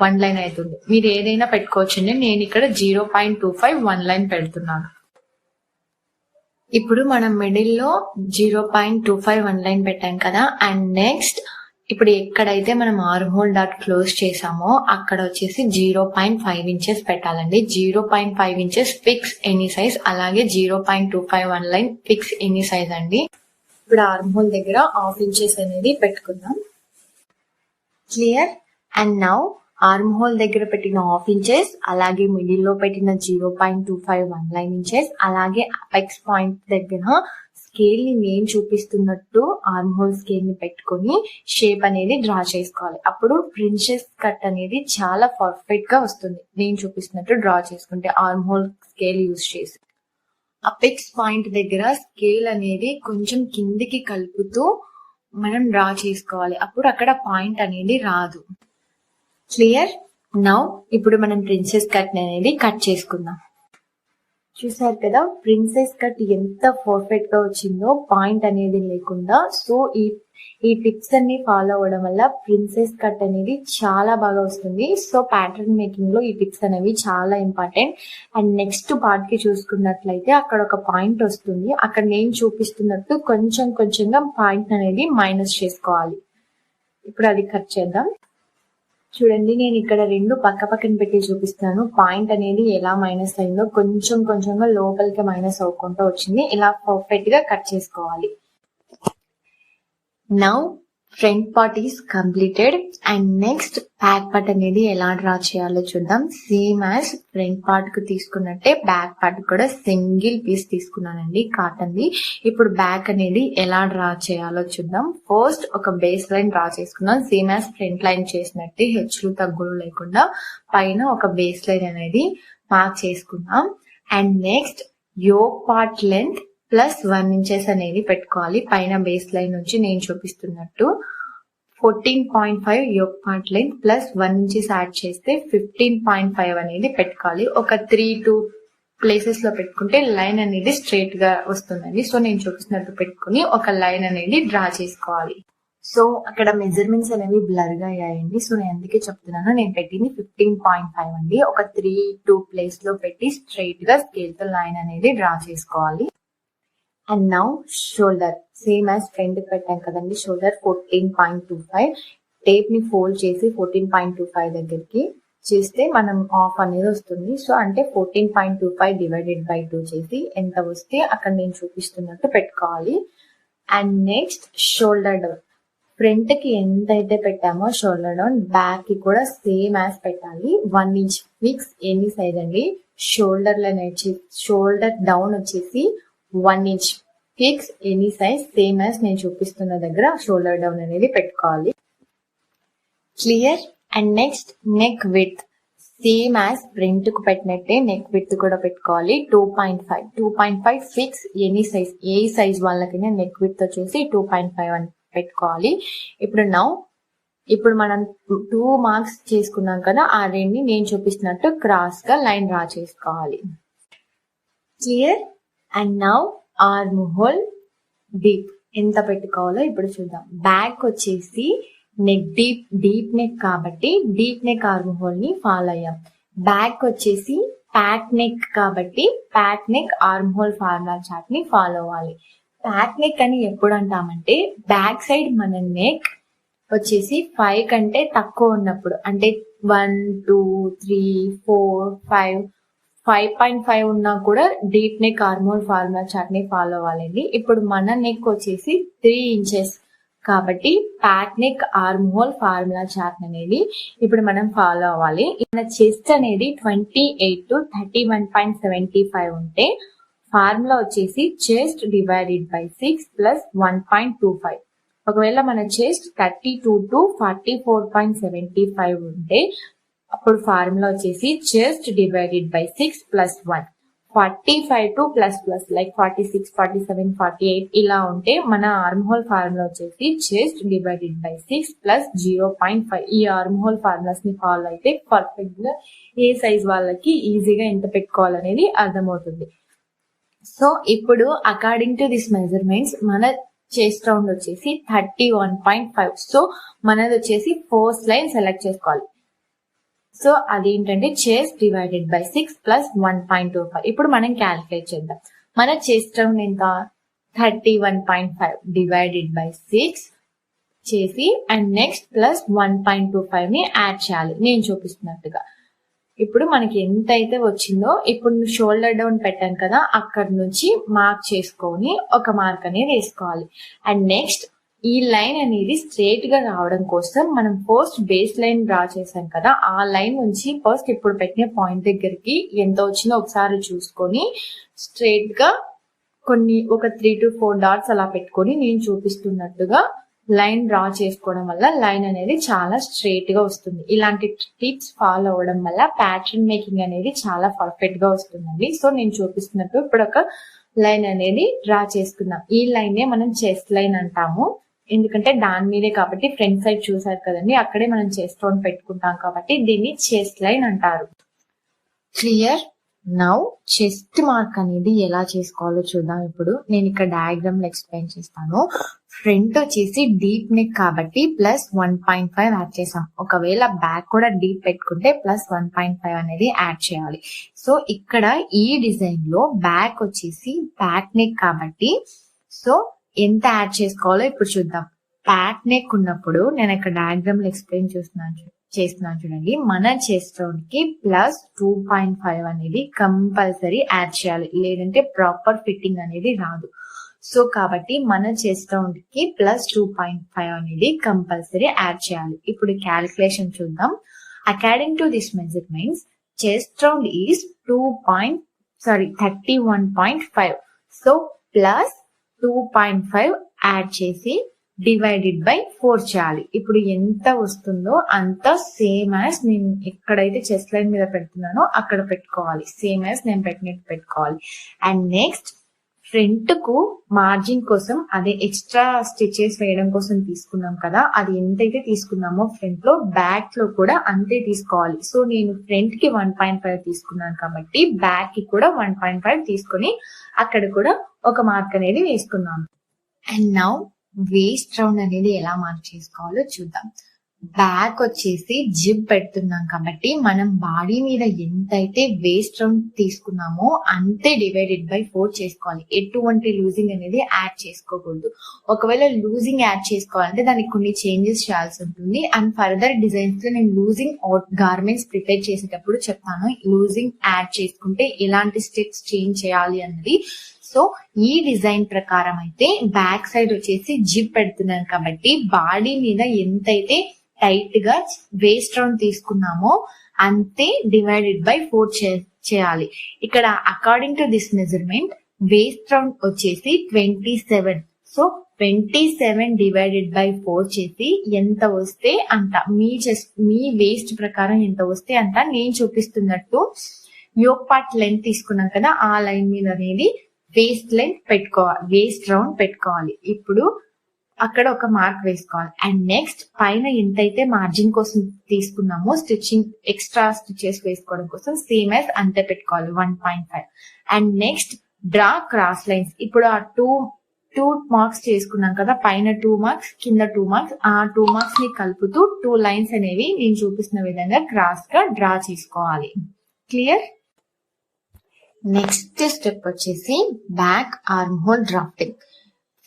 1 లైన్ అవుతుంది. మీరు ఏదైనా పెట్టుకోవచ్చు అండి, నేను ఇక్కడ 0.25 1 లైన్ పెడుతున్నాను. ఇప్పుడు మనం మిడిల్ లో 0.25 1 లైన్ పెట్టాం కదా. అండ్ నెక్స్ట్ ఇప్పుడు ఎక్కడైతే మనం ఆర్మ్ హోల్ డాట్ క్లోజ్ చేసామో అక్కడ వచ్చేసి 0.5 ఇంచెస్ పెట్టాలండి. 0.5 ఇంచెస్ ఫిక్స్ ఎనీ సైజ్, అలాగే 0.25 1 లైన్ ఫిక్స్ ఎనీ సైజ్ అండి. ఇప్పుడు ఆర్మ్ హోల్ దగ్గర 1/2 ఇంచెస్ అనేది పెట్టుకుందాం. Clear. And now arm whole దగ్గర పెట్టిన 1/2 ఇంచెస్, అలాగే మిడిల్ లో పెట్టిన 0.25 1 లైన్ ఇంచెస్, అలాగే అపెక్స్ పాయింట్ దగ్గర స్కేల్ ని నేను చూపిస్తున్నట్టు ఆర్మ్ హోల్ స్కేల్ ని పెట్టుకొని షేప్ అనేది డ్రా చేసుకోవాలి. అప్పుడు ప్రిన్సెస్ కట్ అనేది చాలా పర్ఫెక్ట్ గా వస్తుంది. నేను చూపిస్తున్నట్టు డ్రా చేసుకుంటే ఆర్మ్ హోల్ స్కేల్ యూజ్ చేసి అపెక్స్ పాయింట్ దగ్గర స్కేల్ అనేది కొంచెం కిందికి కలుపుతూ మనం డ్రా చేసుకోవాలి. అప్పుడు అక్కడ పాయింట్ అనేది రాదు. క్లియర్. నౌ ఇప్పుడు మనం ప్రిన్సెస్ కట్ అనేది కట్ చేసుకుందాం. చూసారు కదా ప్రిన్సెస్ కట్ ఎంత పర్ఫెక్ట్ గా వచ్చిందో, పాయింట్ అనేది లేకుండా. సో ఈ టిప్స్ అన్ని ఫాలో అవ్వడం వల్ల ప్రిన్సెస్ కట్ అనేది చాలా బాగా వస్తుంది. సో ప్యాటర్న్ మేకింగ్ లో ఈ టిప్స్ అనేవి చాలా ఇంపార్టెంట్. అండ్ నెక్స్ట్ పార్ట్ కి చూసుకున్నట్లయితే అక్కడ ఒక పాయింట్ వస్తుంది. అక్కడ నేను చూపిస్తున్నట్టు కొంచెం కొంచెంగా పాయింట్ అనేది మైనస్ చేసుకోవాలి. ఇప్పుడు అది కట్ చేద్దాం. చూడండి, నేను ఇక్కడ 2 పక్క పక్కన పెట్టి చూపిస్తాను. పాయింట్ అనేది ఎలా మైనస్ అయిందో కొంచెం కొంచెంగా లోపలికి మైనస్ అవ్వకుండా వచ్చింది. ఇలా పర్ఫెక్ట్ గా కట్ చేసుకోవాలి. Now front part is completed. And next back part అనేది ఎలా డ్రా చేయాలో చూద్దాం. సేమ్ యాజ్ ఫ్రంట్ పార్ట్ కు తీసుకున్నట్టే బ్యాక్ పార్ట్ కూడా సింగిల్ పీస్ తీసుకున్నానండి కాటన్ ది. ఇప్పుడు బ్యాక్ అనేది ఎలా డ్రా చేయాలో చూద్దాం. ఫస్ట్ ఒక బేస్ లైన్ డ్రా చేసుకున్నాం. సేమ్ యాజ్ ఫ్రంట్ లైన్ చేసినట్టే హెచ్చులు తగ్గులు లేకుండా పైన ఒక బేస్ లైన్ అనేది మార్క్ చేసుకున్నాం. And next yoke part length plus 1 inches అనేది పెట్టుకోవాలి. పైన బేస్ లైన్ నుంచి నేను చూపిస్తున్నట్టు 14.5 yoke part length plus 1 inches add చేస్తే 15.5 అనేది పెట్టుకోవాలి. ఒక 3-2 ప్లేసెస్ లో పెట్టుకుంటే లైన్ అనేది స్ట్రైట్ గా వస్తుందండి. సో నేను చూపిస్తున్నట్టు పెట్టుకుని ఒక లైన్ అనేది డ్రా చేసుకోవాలి. సో అక్కడ మెజర్మెంట్స్ అనేవి బ్లర్ గా అయ్యాయండి. సో నేను అందుకే చెప్తున్నాను, నేను పెట్టింది 15.5 అండి. ఒక 3-2 ప్లేస్ లో పెట్టి స్ట్రైట్ గా స్కేల్ తో లైన్ అనేది డ్రా చేసుకోవాలి. And now shoulder same as front పెట్టాం కదండి. షోల్డర్ 14.25 టేప్ ని ఫోల్డ్ చేసి 14.25 దగ్గరికి చేస్తే మనం ఆఫ్ అనేది వస్తుంది. సో అంటే 14.25 డివైడెడ్ బై 2 చేసి ఎంత వస్తే అక్కడ నేను చూపిస్తున్నట్టు పెట్టుకోవాలి. And next shoulder down front కి ఎంతైతే పెట్టామో షోల్డర్ డౌన్ బ్యాక్ కి కూడా సేమ్ యాజ్ పెట్టాలి. 1 ఇంచ్ ఫిక్స్ ఎనీ సైజ్ అండి. షోల్డర్ డౌన్ వచ్చేసి 1 inch fix any size same as నేను చూపిస్తున్న దగ్గర షోల్డర్ డౌన్ అనేది పెట్టుకోవాలి. Clear. And next neck width same as front కు పెట్టినట్టే నెక్ విడ్త్ కూడా పెట్టుకోవాలి. 2.5 ఫిక్స్ ఎనీ సైజ్, ఏ సైజ్ వాళ్ళకైనా నెక్ విడ్త్ వచ్చేసి 2.5 అని పెట్టుకోవాలి. ఇప్పుడు మనం 2 మార్క్స్ చేసుకున్నాం కదా, ఆ రెండిని నేను చూపిస్తున్నట్టు క్రాస్ గా లైన్ డ్రా చేసుకోవాలి. Clear. And now arm whole deep ఎంత పెట్టుకోవాలో ఇప్పుడు చూద్దాం. బ్యాక్ వచ్చేసి నెక్ డీప్ నెక్ కాబట్టి డీప్ నెక్ ఆర్మ్ హోల్ ని ఫాలో అయ్యాం. బ్యాక్ వచ్చేసి ప్యాక్ నెక్ కాబట్టి pack neck arm whole formula chart ని ఫాలో అవ్వాలి. ప్యాక్ నెక్ అని ఎప్పుడు అంటామంటే బ్యాక్ సైడ్ మన నెక్ వచ్చేసి 5 కంటే తక్కువ ఉన్నప్పుడు, అంటే 1 2 3 4 5 5.5 ఉన్నా కూడా deep neck arm whole formula chart ని ఫాలో అవ్వాలండి. ఇప్పుడు మన నెక్ వచ్చేసి 3 ఇంచెస్ కాబట్టి pack neck arm whole formula chart అనేది ఇప్పుడు మనం ఫాలో అవ్వాలి. మన చెస్ట్ అనేది 28 to 31.75 ఉంటే ఫార్ములా వచ్చేసి చెస్ట్ డివైడెడ్ బై 6 ప్లస్ 1.25. ఒకవేళ మన చెస్ట్ 32 to 44.75 ఉంటే అప్పుడు ఫార్ములా వచ్చేసి chest divided by 6 plus 1. 45 to plus like 46 47 48 ఇలా ఉంటే మన ఆర్మ్ హోల్ ఫార్ములా వచ్చేసి చెస్ట్ డివైడెడ్ బై 6 ప్లస్ 0.5. ఈ ఆర్మ్ హోల్ ఫార్ములాస్ ని ఫాలో అయితే పర్ఫెక్ట్ గా ఏ సైజ్ వాళ్ళకి ఈజీగా ఎంత పెట్టుకోవాలనేది అర్థమవుతుంది. సో ఇప్పుడు అకార్డింగ్ టు దిస్ మెజర్మెంట్స్ మన చెస్ట్ రౌండ్ వచ్చేసి 31.5. సో మనది వచ్చేసి 4th లైన్ సెలెక్ట్ చేసుకోవాలి. సో అదేంటంటే చెస్ట్ డివైడెడ్ బై 6 ప్లస్ 1.25. ఇప్పుడు మనం క్యాలిక్యులేట్ చేద్దాం. మన చెస్ట్ రౌండ్ ఎంత 31.5 డివైడెడ్ బై 6 చేసి అండ్ నెక్స్ట్ ప్లస్ 1.25 ని యాడ్ చేయాలి నేను చూపిస్తున్నట్టుగా. ఇప్పుడు మనకి ఎంత అయితే వచ్చిందో ఇప్పుడు షోల్డర్ డౌన్ పెట్టాను కదా, అక్కడ నుంచి మార్క్ చేసుకొని ఒక మార్క్ అనేది వేసుకోవాలి. అండ్ నెక్స్ట్ ఈ లైన్ అనేది స్ట్రేట్ గా రావడం కోసం మనం ఫస్ట్ బేస్ లైన్ డ్రా చేసాం కదా, ఆ లైన్ నుంచి ఫస్ట్ ఇప్పుడు పెట్టిన పాయింట్ దగ్గరికి ఎంత వచ్చిందో ఒకసారి చూసుకొని స్ట్రేట్ గా ఒక 3 to 4 డాట్స్ అలా పెట్టుకొని నేను చూపిస్తున్నట్టుగా లైన్ డ్రా చేసుకోవడం వల్ల లైన్ అనేది చాలా స్ట్రేట్ గా వస్తుంది. ఇలాంటి టిప్స్ ఫాలో అవ్వడం వల్ల ప్యాటర్న్ మేకింగ్ అనేది చాలా పర్ఫెక్ట్ గా వస్తుందండి. సో నేను చూపిస్తున్నట్టు ఇప్పుడు ఒక లైన్ అనేది డ్రా చేసుకుందాం. ఈ లైన్ నే మనం చెస్ట్ లైన్ అంటాము, ఎందుకంటే దాని మీదే కాబట్టి ఫ్రంట్ సైడ్ చూసారు కదండి, అక్కడే మనం చెస్ట్ రౌండ్ పెట్టుకుంటాం కాబట్టి దీన్ని చెస్ట్ లైన్ అంటారు. క్లియర్? నౌ చెస్ట్ మార్క్ అనేది ఎలా చేసుకోవాలో చూద్దాం. ఇప్పుడు నేను ఇక్కడ డయాగ్రామ్ లో ఎక్స్ప్లెయిన్ చేస్తాను. ఫ్రంట్ వచ్చేసి డీప్ నెక్ కాబట్టి ప్లస్ 1.5 యాడ్ చేసాం. ఒకవేళ బ్యాక్ కూడా డీప్ పెట్టుకుంటే ప్లస్ 1.5 అనేది యాడ్ చేయాలి. సో ఇక్కడ ఈ డిజైన్ లో బ్యాక్ వచ్చేసి బ్యాక్ నెక్ కాబట్టి సో ఎంత యాడ్ చేసుకోవాలో ఇప్పుడు చూద్దాం. బ్యాక్ నెక్ ఉన్నప్పుడు నేను ఇక్కడ డయాగ్రామ్ లో ఎక్స్ప్లెయిన్ చేస్తున్నాను చూడండి. మన చెస్ట్ రౌండ్ కి ప్లస్ 2.5 అనేది కంపల్సరీ యాడ్ చేయాలి, లేదంటే ప్రాపర్ ఫిట్టింగ్ అనేది రాదు. సో కాబట్టి మన చెస్ట్ రౌండ్ కి ప్లస్ 2.5 అనేది కంపల్సరీ యాడ్ చేయాలి. ఇప్పుడు క్యాలిక్యులేషన్ చూద్దాం. According to this measurements chest round is 31.5. So plus 2.5 add చేసి డివైడెడ్ బై 4 చేయాలి. ఇప్పుడు ఎంత వస్తుందో అంత సేమ్ యాజ్ నేను ఎక్కడైతే చెస్ట్ లైన్ మీద పెడుతున్నానో అక్కడ పెట్టుకోవాలి, సేమ్ యాజ్ నేను పెట్టినట్టు పెట్టుకోవాలి. అండ్ నెక్స్ట్ ఫ్రంట్ కు మార్జిన్ కోసం అదే ఎక్స్ట్రా స్టిచెస్ వేయడం కోసం తీసుకున్నాం కదా, అది ఎంతైతే తీసుకున్నామో ఫ్రంట్ లో బ్యాక్ లో కూడా అంతే తీసుకోవాలి. సో నేను ఫ్రంట్ కి 1.5 తీసుకున్నాను కాబట్టి బ్యాక్ కి కూడా 1.5 తీసుకుని అక్కడ కూడా ఒక మార్క్ అనేది వేసుకున్నాను. అండ్ నౌ వేస్ట్ రౌండ్ అనేది ఎలా మార్క్ చేసుకోవాలో చూద్దాం. బ్యాక్ వచ్చేసి జిప్ పెడుతున్నాం కాబట్టి మనం బాడీ మీద ఎంతైతే వేస్ట్ రౌండ్ తీసుకున్నామో అంతే డివైడెడ్ బై 4 చేసుకోవాలి. ఎటువంటి లూజింగ్ అనేది యాడ్ చేసుకోకూడదు. ఒకవేళ లూజింగ్ యాడ్ చేసుకోవాలంటే దానికి కొన్ని చేంజెస్ చేయాల్సి ఉంటుంది. అండ్ ఫర్దర్ డిజైన్స్ లో నేను లూజింగ్ గార్మెంట్స్ ప్రిపేర్ చేసేటప్పుడు చెప్తాను లూజింగ్ యాడ్ చేసుకుంటే ఎలాంటి స్టెప్స్ చేంజ్ చేయాలి అన్నది. సో ఈ డిజైన్ ప్రకారం అయితే బ్యాక్ సైడ్ వచ్చేసి జిప్ పెడుతున్నాను కాబట్టి బాడీ మీద ఎంతైతే టైట్ గా వేస్ట్ రౌండ్ తీసుకున్నామో అంతే డివైడెడ్ బై 4 చేయాలి. ఇక్కడ according to this measurement waist round వచ్చేసి 27. సో 27 డివైడెడ్ బై 4 చేసి ఎంత వస్తే అంత మీ వేస్ట్ ప్రకారం ఎంత వస్తే అంత నేను చూపిస్తున్నట్టు యోక్ పార్ట్ లెంత్ తీసుకున్నాం కదా, ఆ లైన్ మీద అనేది వేస్ట్ లెంత్ పెట్టుకోవాలి, వేస్ట్ రౌండ్ పెట్టుకోవాలి. ఇప్పుడు అక్కడ ఒక మార్క్ వేసుకోవాలి. అండ్ నెక్స్ట్ పైన ఎంతైతే మార్జిన్ కోసం తీసుకున్నామో స్టిచ్చింగ్ ఎక్స్ట్రా స్టిచెస్ వేసుకోవడం కోసం సేమ్ యాజ్ అంతే పెట్టుకోవాలి 1.5. And next draw cross lines. ఇప్పుడు ఆ 2 మార్క్స్ చేసుకున్నాం కదా, పైన 2 మార్క్స్ కింద 2 మార్క్స్. ఆ 2 మార్క్స్ ని కలుపుతూ 2 లైన్స్ అనేవి నేను చూపిస్తున్న విధంగా క్రాస్ గా డ్రా చేసుకోవాలి. క్లియర్? నెక్స్ట్ స్టెప్ వచ్చేసి back arm whole drafting.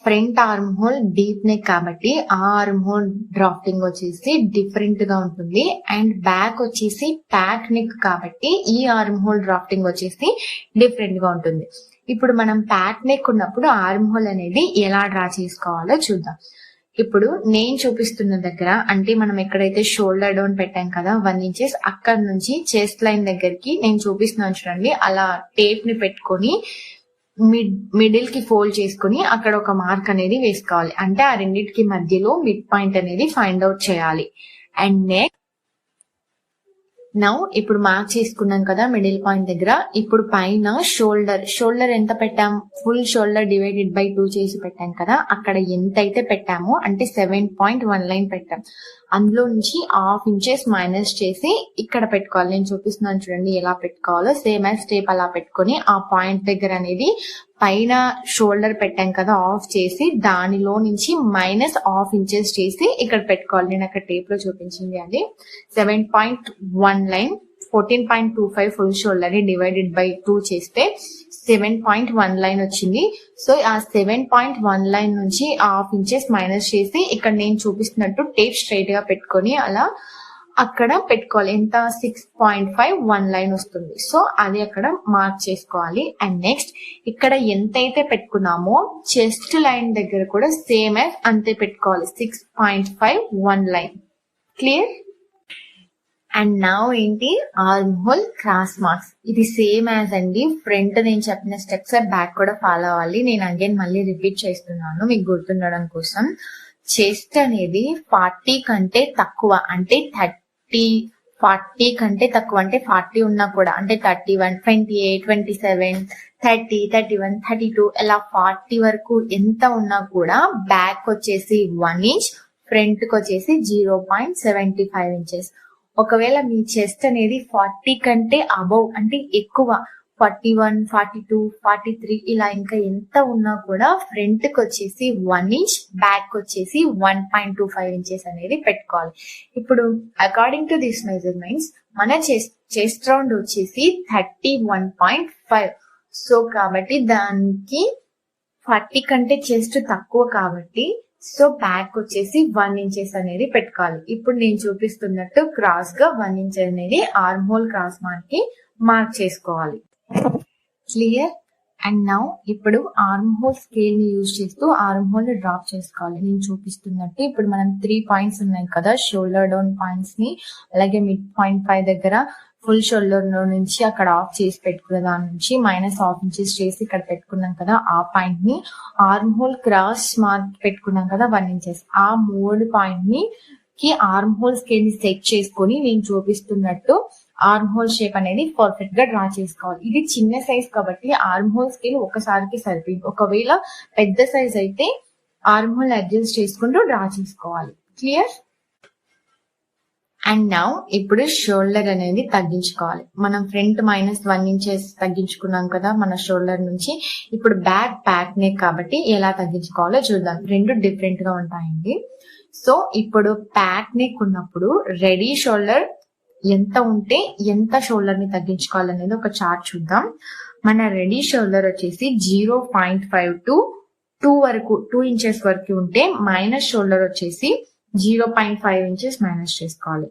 Front arm whole deep neck కాబట్టి ఆ ఆర్మ్ హోల్ డ్రాఫ్టింగ్ వచ్చేసి డిఫరెంట్ గా ఉంటుంది. అండ్ బ్యాక్ వచ్చేసి ప్యాక్ నెక్ కాబట్టి ఈ ఆర్మ్ హోల్ డ్రాఫ్టింగ్ వచ్చేసి డిఫరెంట్ గా ఉంటుంది. ఇప్పుడు మనం ప్యాక్ నెక్ ఉన్నప్పుడు ఆర్మ్ హోల్ అనేది ఎలా డ్రా చేసుకోవాలో చూద్దాం. ఇప్పుడు నేను చూపిస్తున్న దగ్గర అంటే మనం ఎక్కడైతే షోల్డర్ డౌన్ పెట్టాం కదా 1 ఇంచెస్, అక్కడ నుంచి చెస్ట్ లైన్ దగ్గరికి నేను చూపిస్తున్నాను చూడండి, అలా టేప్ ని పెట్టుకొని మిడిల్ కి ఫోల్డ్ చేసుకుని అక్కడ ఒక మార్క్ అనేది వేసుకోవాలి. అంటే ఆ రెండింటికి మధ్యలో మిడ్ పాయింట్ అనేది ఫైండ్ అవుట్ చేయాలి. అండ్ నెక్స్ట్ నౌ ఇప్పుడు మార్క్ చేసుకున్నాం కదా మిడిల్ పాయింట్ దగ్గర. ఇప్పుడు పైన షోల్డర్ ఎంత పెట్టాం, ఫుల్ షోల్డర్ డివైడెడ్ బై 2 చేసి పెట్టాం కదా, అక్కడ ఎంత అయితే పెట్టామో అంటే 7.1 లైన్ పెట్టాం. అందులో నుంచి 1/2 ఇంచెస్ మైనస్ చేసి ఇక్కడ పెట్టుకోవాలి. నేను చూపిస్తున్నాను చూడండి ఎలా పెట్టుకోవాలో. సేమ్ యాజ్ టేప్ అలా పెట్టుకొని ఆ పాయింట్ దగ్గర అనేది పైన షోల్డర్ పెట్టాం కదా ఆఫ్ చేసి దానిలో నుంచి మైనస్ 1/2 ఇంచెస్ చేసి ఇక్కడ పెట్టుకోవాలి. నేను అక్కడ టేప్ లో చూపించింది అది 7.1 లైన్. 14.25 ఫుల్ షోల్డర్ ని డివైడెడ్ బై 2 చేస్తే 7.1 లైన్ వచ్చింది. సో ఆ 7.1 లైన్ నుంచి 1/2 ఇంచెస్ మైనస్ చేసి ఇక్కడ నేను చూపిస్తున్నట్టు టేప్ స్ట్రైట్ గా పెట్టుకొని అలా అక్కడ పెట్టుకోవాలి. ఎంత 6.51 లైన్ వస్తుంది. సో అది అక్కడ మార్క్ చేసుకోవాలి. అండ్ నెక్స్ట్ ఇక్కడ ఎంతైతే పెట్టుకున్నామో చెస్ట్ లైన్ దగ్గర కూడా సేమ్ యాజ్ అంతే పెట్టుకోవాలి, 6.51 లైన్. క్లియర్? అండ్ నౌ ఏంటి, ఆర్మ్ హోల్ క్రాస్ మార్క్స్. ఇది సేమ్ యాజ్ అండి, ఫ్రంట్ నేను చెప్పిన స్టెప్స్ బ్యాక్ కూడా ఫాలో అవ్వాలి. నేను అగైన్ మళ్ళీ రిపీట్ చేస్తున్నాను మీకు గుర్తుండడం కోసం. చెస్ట్ అనేది 40 కంటే తక్కువ అంటే 40 కంటే తక్కువ అంటే 40 ఉన్నా కూడా అంటే 31, 28, 27, 30, 31, 32 ఇలా 40 వరకు ఎంత ఉన్నా కూడా బ్యాక్ వచ్చేసి 1 ఇంచ్, ఫ్రంట్ కి వచ్చేసి 0.75 ఇంచెస్. ఒకవేళ మీ చెస్ట్ అనేది 40 కంటే అబౌవ్ అంటే ఎక్కువ 41, 42, 43 ఇలా ఇంకా ఎంత ఉన్నా కూడా ఫ్రంట్ కి వచ్చేసి 1 ఇంచ్, బ్యాక్ వచ్చేసి 1.25 ఇంచెస్ అనేది పెట్టుకోవాలి. ఇప్పుడు అకార్డింగ్ టు దిస్ మెజర్మెంట్స్ మన చెస్ట్ రౌండ్ వచ్చేసి 31.5. సో కాబట్టి దానికి 40 కంటే చెస్ట్ తక్కువ కాబట్టి సో బ్యాక్ వచ్చేసి 1 ఇంచెస్ అనేది పెట్టుకోవాలి. ఇప్పుడు నేను చూపిస్తున్నట్టు క్రాస్ గా 1 ఇంచ్ అనేది ఆర్మ్ హోల్ క్రాస్ మార్క్ చేసుకోవాలి. క్లియర్? అండ్ నౌ ఇప్పుడు ఆర్మ్ హోల్ స్కేల్ ని యూజ్ చేస్తూ ఆర్మ్ హోల్ ని డ్రాప్ చేసుకోవాలి. నేను చూపిస్తున్నట్టు ఇప్పుడు మనం 3 పాయింట్స్ ఉన్నాయి కదా షోల్డర్ డౌన్ పాయింట్స్ ని, అలాగే మిడ్ పాయింట్ 5 దగ్గర ఫుల్ షోల్డర్ లో నుంచి అక్కడ ఆఫ్ చేసి పెట్టుకున్న దాని నుంచి మైనస్ 1/2 ఇంచెస్ చేసి ఇక్కడ పెట్టుకున్నాం కదా ఆ పాయింట్ ని ఆర్మ్ హోల్ క్రాస్ మార్క్ పెట్టుకున్నాం కదా 1 ఇంచెస్. ఆ 3 పాయింట్ ని ఆర్మ్ హోల్ స్కేల్ ని సెట్ చేసుకొని నేను చూపిస్తున్నట్టు ఆర్మ్ హోల్ షేప్ అనేది పర్ఫెక్ట్ గా డ్రా చేసుకోవాలి. ఇది చిన్న సైజ్ కాబట్టి ఆర్మ్ హోల్ స్కేల్ ఒకసారికి సరిపోయింది. ఒకవేళ పెద్ద సైజ్ అయితే ఆర్మ్ హోల్ అడ్జస్ట్ చేసుకుంటూ డ్రా చేసుకోవాలి. క్లియర్? అండ్ నౌ ఇప్పుడు షోల్డర్ అనేది తగ్గించుకోవాలి. మనం ఫ్రంట్ మైనస్ 1 ఇంచెస్ తగ్గించుకున్నాం కదా మన షోల్డర్ నుంచి. ఇప్పుడు బ్యాక్ నెక్ కాబట్టి ఎలా తగ్గించుకోవాలో చూద్దాం. రెండు డిఫరెంట్ గా ఉంటాయండి. సో ఇప్పుడు బ్యాక్ నెక్ ఉన్నప్పుడు రెడీ షోల్డర్ ఎంత ఉంటే ఎంత షోల్డర్ ని తగ్గించుకోవాలనేది ఒక చార్ట్ చూద్దాం. మన రెడీ షోల్డర్ వచ్చేసి 0.5 to 2 ఇంచెస్ వరకు ఉంటే మైనస్ షోల్డర్ వచ్చేసి 0.5 ఇంచెస్ మైనస్ చేసుకోవాలి.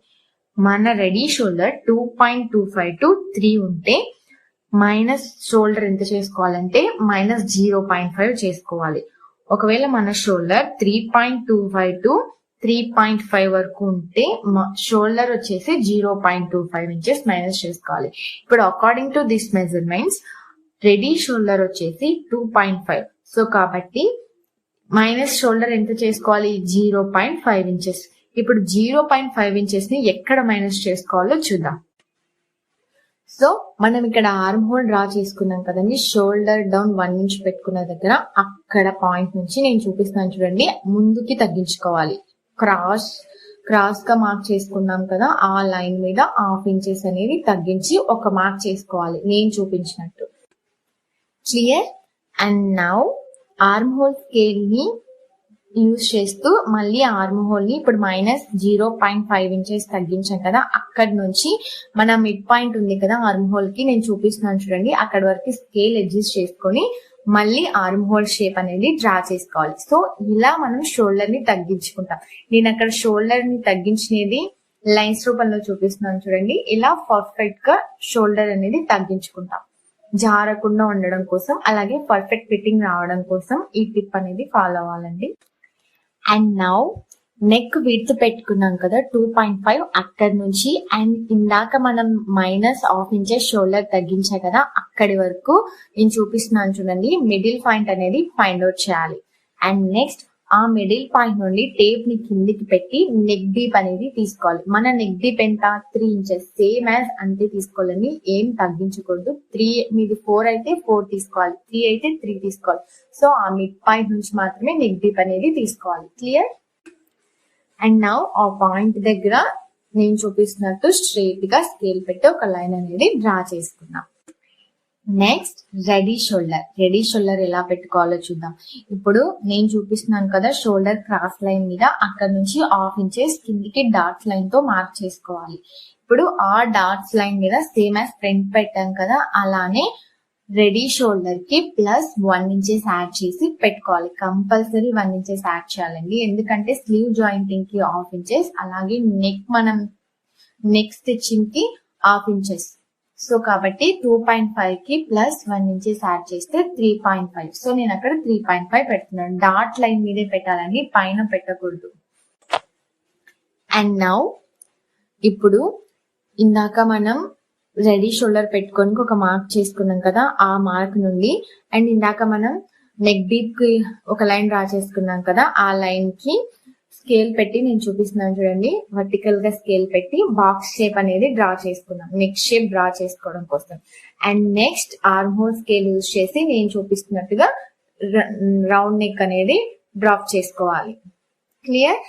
మన రెడీ షోల్డర్ 2.25 to 3 ఉంటే మైనస్ షోల్డర్ ఎంత చేసుకోవాలంటే మైనస్ 0.5 చేసుకోవాలి. ఒకవేళ మన షోల్డర్ 3.25 to 3.5 వరకు ఉంటే షోల్డర్ వచ్చేసి 0.25 ఇంచెస్ మైనస్ చేసుకోవాలి. ఇప్పుడు according to this measurements ready shoulder వచ్చేసి 2.5. సో కాబట్టి మైనస్ షోల్డర్ ఎంత చేసుకోవాలి 0.5 ఇంచెస్. ఇప్పుడు 0.5 ఇంచెస్ ని ఎక్కడ మైనస్ చేసుకోవాలో చూద్దాం. సో మనం ఇక్కడ ఆర్మ్ హోల్ డ్రా చేసుకున్నాం కదండి. షోల్డర్ డౌన్ 1 ఇంచ్ పెట్టుకున్న దగ్గర అక్కడ పాయింట్ నుంచి నేను చూపిస్తున్నాను చూడండి, ముందుకి తగ్గించుకోవాలి. క్రాస్ గా మార్క్ చేసుకున్నాం కదా ఆ లైన్ మీద 1/2 ఇంచెస్ అనేది తగ్గించి ఒక మార్క్ చేసుకోవాలి నేను చూపించినట్టు. Clear? And now arm whole scale ని యూజ్ చేస్తూ మళ్ళీ ఆర్మ్ హోల్ ని ఇప్పుడు -0.5 ఇంచెస్ తగ్గించాం కదా, అక్కడి నుంచి మన మిడ్ పాయింట్ ఉంది కదా ఆర్మ్ హోల్ కి, నేను చూపిస్తున్నాను చూడండి, అక్కడ వరకు స్కేల్ అడ్జస్ట్ చేసుకొని మళ్ళీ ఆర్మ్ హోల్ షేప్ అనేది డ్రా చేసుకోవాలి. సో ఇలా మనం షోల్డర్ ని తగ్గించుకుంటాం. నేను అక్కడ షోల్డర్ ని తగ్గించినది లైన్స్ రూపంలో చూపిస్తున్నాను చూడండి. ఇలా పర్ఫెక్ట్ గా షోల్డర్ అనేది తగ్గించుకుంటాం జారకుండా ఉండడం కోసం, అలాగే పర్ఫెక్ట్ ఫిట్టింగ్ రావడం కోసం ఈ టిప్ అనేది ఫాలో అవ్వాలండి. అండ్ నౌ నెక్ విడ్త్ పెట్టుకున్నాం కదా 2.5, అక్కడి నుంచి అండ్ ఇందాక మనం -1/2 ఇంచెస్ షోల్డర్ తగ్గించా కదా, అక్కడి వరకు నేను చూపిస్తున్నాను చూడండి, మిడిల్ పాయింట్ అనేది ఫైండ్ అవుట్ చేయాలి. అండ్ నెక్స్ట్ ఆ మిడిల్ పాయింట్ నుండి టేప్ ని కిందికి పెట్టి నెక్ డీప్ అనేది తీసుకోవాలి. మన నెక్ డీప్ ఎంత? 3 ఇంచెస్, సేమ్ యాజ్ అంతే తీసుకోవాలని, ఏం తగ్గించకూడదు. 3 మీది 4 అయితే 4 తీసుకోవాలి, 3 అయితే 3 తీసుకోవాలి. సో ఆ మిడ్ పాయింట్ నుంచి మాత్రమే నెక్ డీప్ అనేది తీసుకోవాలి. క్లియర్? అండ్ నౌ ఆ పాయింట్ దగ్గర నేను చూపిస్తున్నట్టు స్ట్రైట్ గా స్కేల్ పెట్టి ఒక లైన్ అనేది డ్రా చేసుకున్నాం. నెక్స్ట్ రెడీ షోల్డర్ ఎలా పెట్టుకోవాలో చూద్దాం. ఇప్పుడు నేను చూపిస్తున్నాను కదా, షోల్డర్ క్రాస్ లైన్ మీద అక్కడ నుంచి 1/2 ఇంచెస్ కిందికి డాట్స్ లైన్ తో మార్క్ చేసుకోవాలి. ఇప్పుడు ఆ డాట్స్ లైన్ మీద సేమ్ యాజ్ ఫ్రంట్ పెట్టాం కదా, అలానే రెడీ షోల్డర్ కి +1 ఇంచెస్ యాడ్ చేసి పెట్టుకోవాలి. కంపల్సరీ 1 ఇంచెస్ యాడ్ చేయాలండి, ఎందుకంటే స్లీవ్ జాయింటింగ్ కి 1/2 ఇంచెస్, అలాగే నెక్ స్టిచ్చింగ్ కి 1/2 ఇంచెస్. సో కాబట్టి 2.5 కి +1 ఇంచెస్ యాడ్ చేస్తే 3.5. సో నేను అక్కడ 3.5 పెడుతున్నాను. డాట్ లైన్ మీదే పెట్టాలండి, పైన పెట్టకూడదు. అండ్ నౌ ఇప్పుడు ఇందాక మనం రెడీ షోల్డర్ పెట్టుకొని ఒక మార్క్ చేసుకున్నాం కదా, ఆ మార్క్ నుండి అండ్ ఇందాక మనం నెక్ డీప్ కి ఒక లైన్ డ్రా చేసుకున్నాం కదా, ఆ లైన్ కి స్కేల్ పెట్టి నేను చూపిస్తున్నాను చూడండి, వర్టికల్ గా స్కేల్ పెట్టి బాక్స్ షేప్ అనేది డ్రా చేసుకున్నాం, నెక్ షేప్ డ్రా చేసుకోవడం కోసం. And next arm whole scale use చేసి నేను చూపిస్తున్నట్టుగా రౌండ్ నెక్ అనేది డ్రాప్ చేసుకోవాలి. క్లియర్?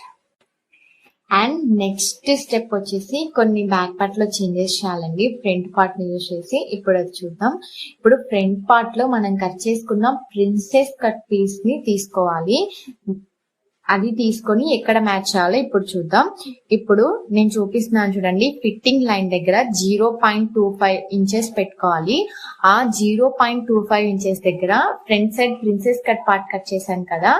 అండ్ నెక్స్ట్ స్టెప్ వచ్చేసి కొన్ని బ్యాక్ పార్ట్ లో చేంజెస్ చేయాలండి, ఫ్రంట్ పార్ట్ ని యూజ్ చేసి. ఇప్పుడు అది చూద్దాం. ఇప్పుడు ఫ్రంట్ పార్ట్ లో మనం కట్ చేసుకున్న ప్రిన్సెస్ కట్ పీస్ ని తీసుకోవాలి. అది తీసుకొని ఎక్కడ మ్యాచ్ చేయాలో ఇప్పుడు చూద్దాం. ఇప్పుడు నేను చూపిస్తున్నాను చూడండి, ఫిట్టింగ్ లైన్ దగ్గర 0.25 ఇంచెస్ పెట్టుకోవాలి. ఆ 0.25 ఇంచెస్ దగ్గర front side princess cut part cut చేశాను కదా,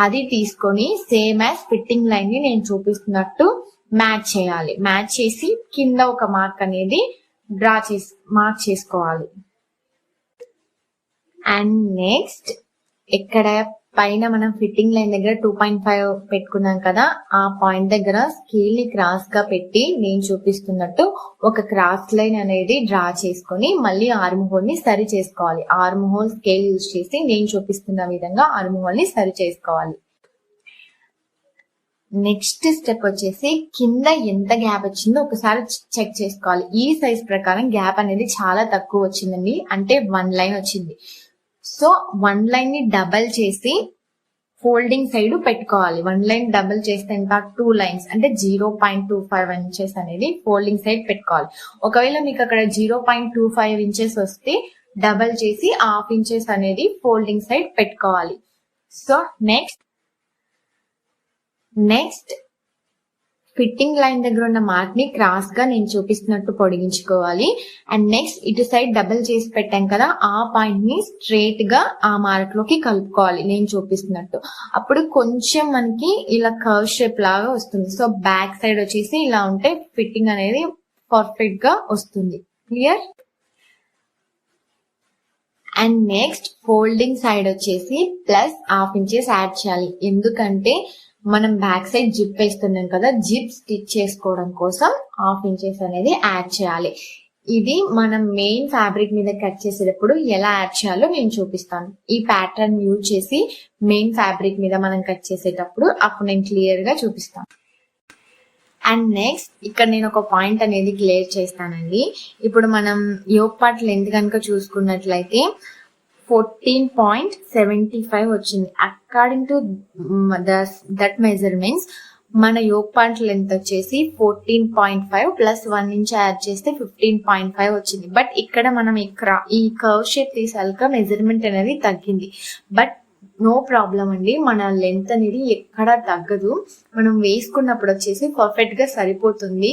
అది తీసుకొని సేమ్ యాజ్ ఫిట్టింగ్ లైన్ ని నేను చూపిస్తున్నట్టు మ్యాచ్ చేయాలి. మ్యాచ్ చేసి కింద ఒక మార్క్ అనేది మార్క్ చేసుకోవాలి. అండ్ నెక్స్ట్ ఇక్కడ పైన మనం ఫిట్టింగ్ లైన్ దగ్గర 2.5 పెట్టుకున్నాం కదా, ఆ పాయింట్ దగ్గర స్కేల్ ని క్రాస్ గా పెట్టి నేను చూపిస్తున్నట్టు ఒక క్రాస్ లైన్ అనేది డ్రా చేసుకొని మళ్ళీ ఆర్మ్ హోల్ ని సరి చేసుకోవాలి. ఆర్మ్ హోల్ స్కేల్ యూజ్ చేసి నేను చూపిస్తున్న విధంగా ఆర్మ్ హోల్ ని సరి చేసుకోవాలి. నెక్స్ట్ స్టెప్ వచ్చేసి కింద ఎంత గ్యాప్ వచ్చిందో ఒకసారి చెక్ చేసుకోవాలి. ఈ సైజ్ ప్రకారం గ్యాప్ అనేది చాలా తక్కువ వచ్చిందండి, అంటే 1 లైన్ వచ్చింది. సో 1 లైన్ ని డబల్ చేసి ఫోల్డింగ్ సైడ్ పెట్టుకోవాలి. 1 లైన్ డబల్ చేస్తే ఎంత? 2 లైన్స్, అంటే 0.25 ఇంచెస్ అనేది ఫోల్డింగ్ సైడ్ పెట్టుకోవాలి. ఒకవేళ మీకు అక్కడ 0.25 ఇంచెస్ వస్తే డబల్ చేసి 1/2 ఇంచెస్ అనేది ఫోల్డింగ్ సైడ్ పెట్టుకోవాలి. సో నెక్స్ట్ ఫిట్టింగ్ లైన్ దగ్గర ఉన్న మార్క్ ని క్రాస్ గా నేను చూపిస్తున్నట్టు పొడిగించుకోవాలి. అండ్ నెక్స్ట్ ఇటు సైడ్ డబుల్ చేసి పెట్టాం కదా, ఆ పాయింట్ ని స్ట్రైట్ గా ఆ మార్క్ లోకి కలుపుకోవాలి నేను చూపిస్తున్నట్టు. అప్పుడు కొంచెం మనకి ఇలా కర్వ్ షేప్ లాగా వస్తుంది. సో బ్యాక్ సైడ్ వచ్చేసి ఇలా ఉంటే ఫిట్టింగ్ అనేది పర్ఫెక్ట్ గా వస్తుంది. Clear? And next folding side వచ్చేసి +1/2 ఇంచెస్ యాడ్ చేయాలి. ఎందుకంటే మనం బ్యాక్ సైడ్ జిప్ వేస్తున్నాం కదా, జిప్ స్టిచ్ చేసుకోవడం కోసం 1/2 ఇంచెస్ అనేది యాడ్ చేయాలి. ఇది మనం మెయిన్ ఫ్యాబ్రిక్ మీద కట్ చేసేటప్పుడు ఎలా యాడ్ చేయాలో నేను చూపిస్తాను. ఈ ప్యాటర్న్ యూజ్ చేసి మెయిన్ ఫ్యాబ్రిక్ మీద మనం కట్ చేసేటప్పుడు అప్పుడు నేను క్లియర్ గా చూపిస్తాను. అండ్ నెక్స్ట్ ఇక్కడ నేను ఒక పాయింట్ అనేది క్లియర్ చేస్తానండి. ఇప్పుడు మనం యోక్ పార్ట్ లెంత్ కనుక చూసుకున్నట్లయితే 14.75 వచ్చింది. అకార్డింగ్ టు దట్ మెజర్మెంట్స్ మన యోక్ పాయింట్ లెంత్ వచ్చేసి 14.5 + 1 ఇంచ్ యాడ్ చేస్తే 15.5 వచ్చింది. బట్ ఇక్కడ మనం ఈ కర్వ్ షేప్ తీసాక మెజర్మెంట్ అనేది తగ్గింది. బట్ నో ప్రాబ్లం అండి, మన లెంత్ అనేది ఎక్కడ తగ్గదు. మనం వేసుకున్నప్పుడు వచ్చేసి పర్ఫెక్ట్ గా సరిపోతుంది.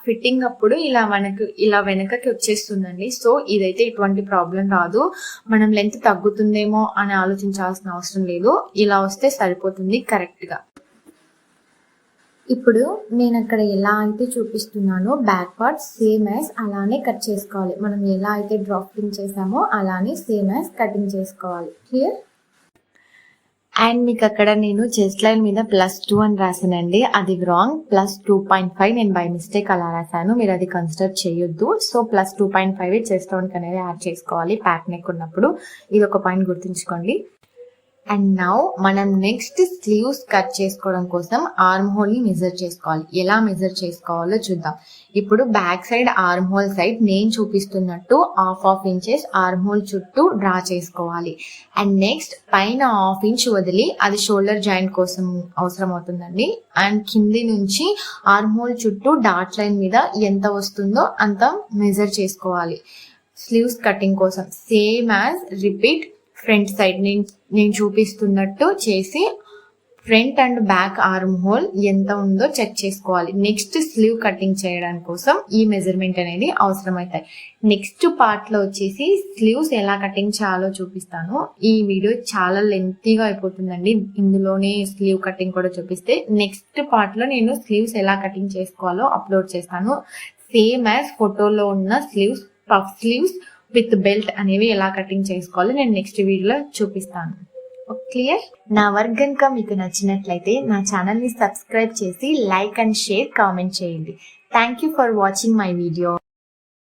ఫిట్టింగ్ అప్పుడు ఇలా వెనకకి వచ్చేస్తుందండి. సో ఇదైతే ఎటువంటి ప్రాబ్లం రాదు. మనం లెంత్ తగ్గుతుందేమో అని ఆలోచించాల్సిన అవసరం లేదు. ఇలా వస్తే సరిపోతుంది కరెక్ట్ గా. ఇప్పుడు నేను అక్కడ ఎలా అయితే చూపిస్తున్నానో బ్యాక్ పార్ట్ సేమ్ యాజ్ అలానే కట్ చేసుకోవాలి. మనం ఎలా అయితే డ్రాఫ్టింగ్ చేసామో అలానే సేమ్ యాజ్ కటింగ్ చేసుకోవాలి. క్లియర్? అండ్ మీకు అక్కడ నేను చెస్ట్ లైన్ మీద +2 అని రాసానండి, అది రాంగ్. +2.5 నేను బై మిస్టేక్ అలా రాశాను, మీరు అది కన్సిడర్ చేయొద్దు. సో +2.5 చెస్ట్ రౌండ్ అనేది యాడ్ చేసుకోవాలి ప్యాక్ నెక్ ఉన్నప్పుడు. ఇది ఒక పాయింట్ గుర్తుంచుకోండి. అండ్ నౌ మనం నెక్స్ట్ స్లీవ్స్ కట్ చేసుకోవడం కోసం ఆర్మ్ హోల్ ని మెజర్ చేసుకోవాలి. ఎలా మెజర్ చేసుకోవాలో చూద్దాం. ఇప్పుడు back side arm whole side నేను చూపిస్తున్నట్టు 1/2 ఇంచెస్ ఆర్మ్ హోల్ చుట్టూ డ్రా చేసుకోవాలి. అండ్ నెక్స్ట్ పైన 1/2 ఇంచ్ వదిలి, అది షోల్డర్ జాయింట్ కోసం అవసరం అవుతుందండి. అండ్ కింది నుంచి ఆర్మ్ హోల్ చుట్టూ డాట్ లైన్ మీద ఎంత వస్తుందో అంత మెజర్ చేసుకోవాలి స్లీవ్స్ కటింగ్ కోసం. Same as repeat front side నేను చూపిస్తున్నట్టు చేసి front and back arm whole ఎంత ఉందో చెక్ చేసుకోవాలి. నెక్స్ట్ స్లీవ్ కటింగ్ చేయడానికి కోసం ఈ మెజర్మెంట్ అనేది అవసరం అవుతాయి. నెక్స్ట్ పార్ట్ లో వచ్చేసి స్లీవ్స్ ఎలా కటింగ్ చేయాలో చూపిస్తాను. ఈ వీడియో చాలా లెంతీగా అయిపోతుందండి, ఇందులోనే స్లీవ్ కటింగ్ కూడా చూపిస్తే. నెక్స్ట్ పార్ట్ లో నేను స్లీవ్స్ ఎలా కటింగ్ చేసుకోవాలో అప్లోడ్ చేస్తాను. సేమ్ యాజ్ ఫోటోలో ఉన్న sleeves, puff sleeves with belt అనేవి ఎలా కటింగ్ చేసుకోవాలో నేను నెక్స్ట్ వీడియోలో చూపిస్తాను. క్లియర్? నా వర్క్ కనుక మీకు నచ్చినట్లయితే నా ఛానల్ ని సబ్స్క్రైబ్ చేసి లైక్ అండ్ షేర్ కామెంట్ చేయండి. Thank you for watching my video.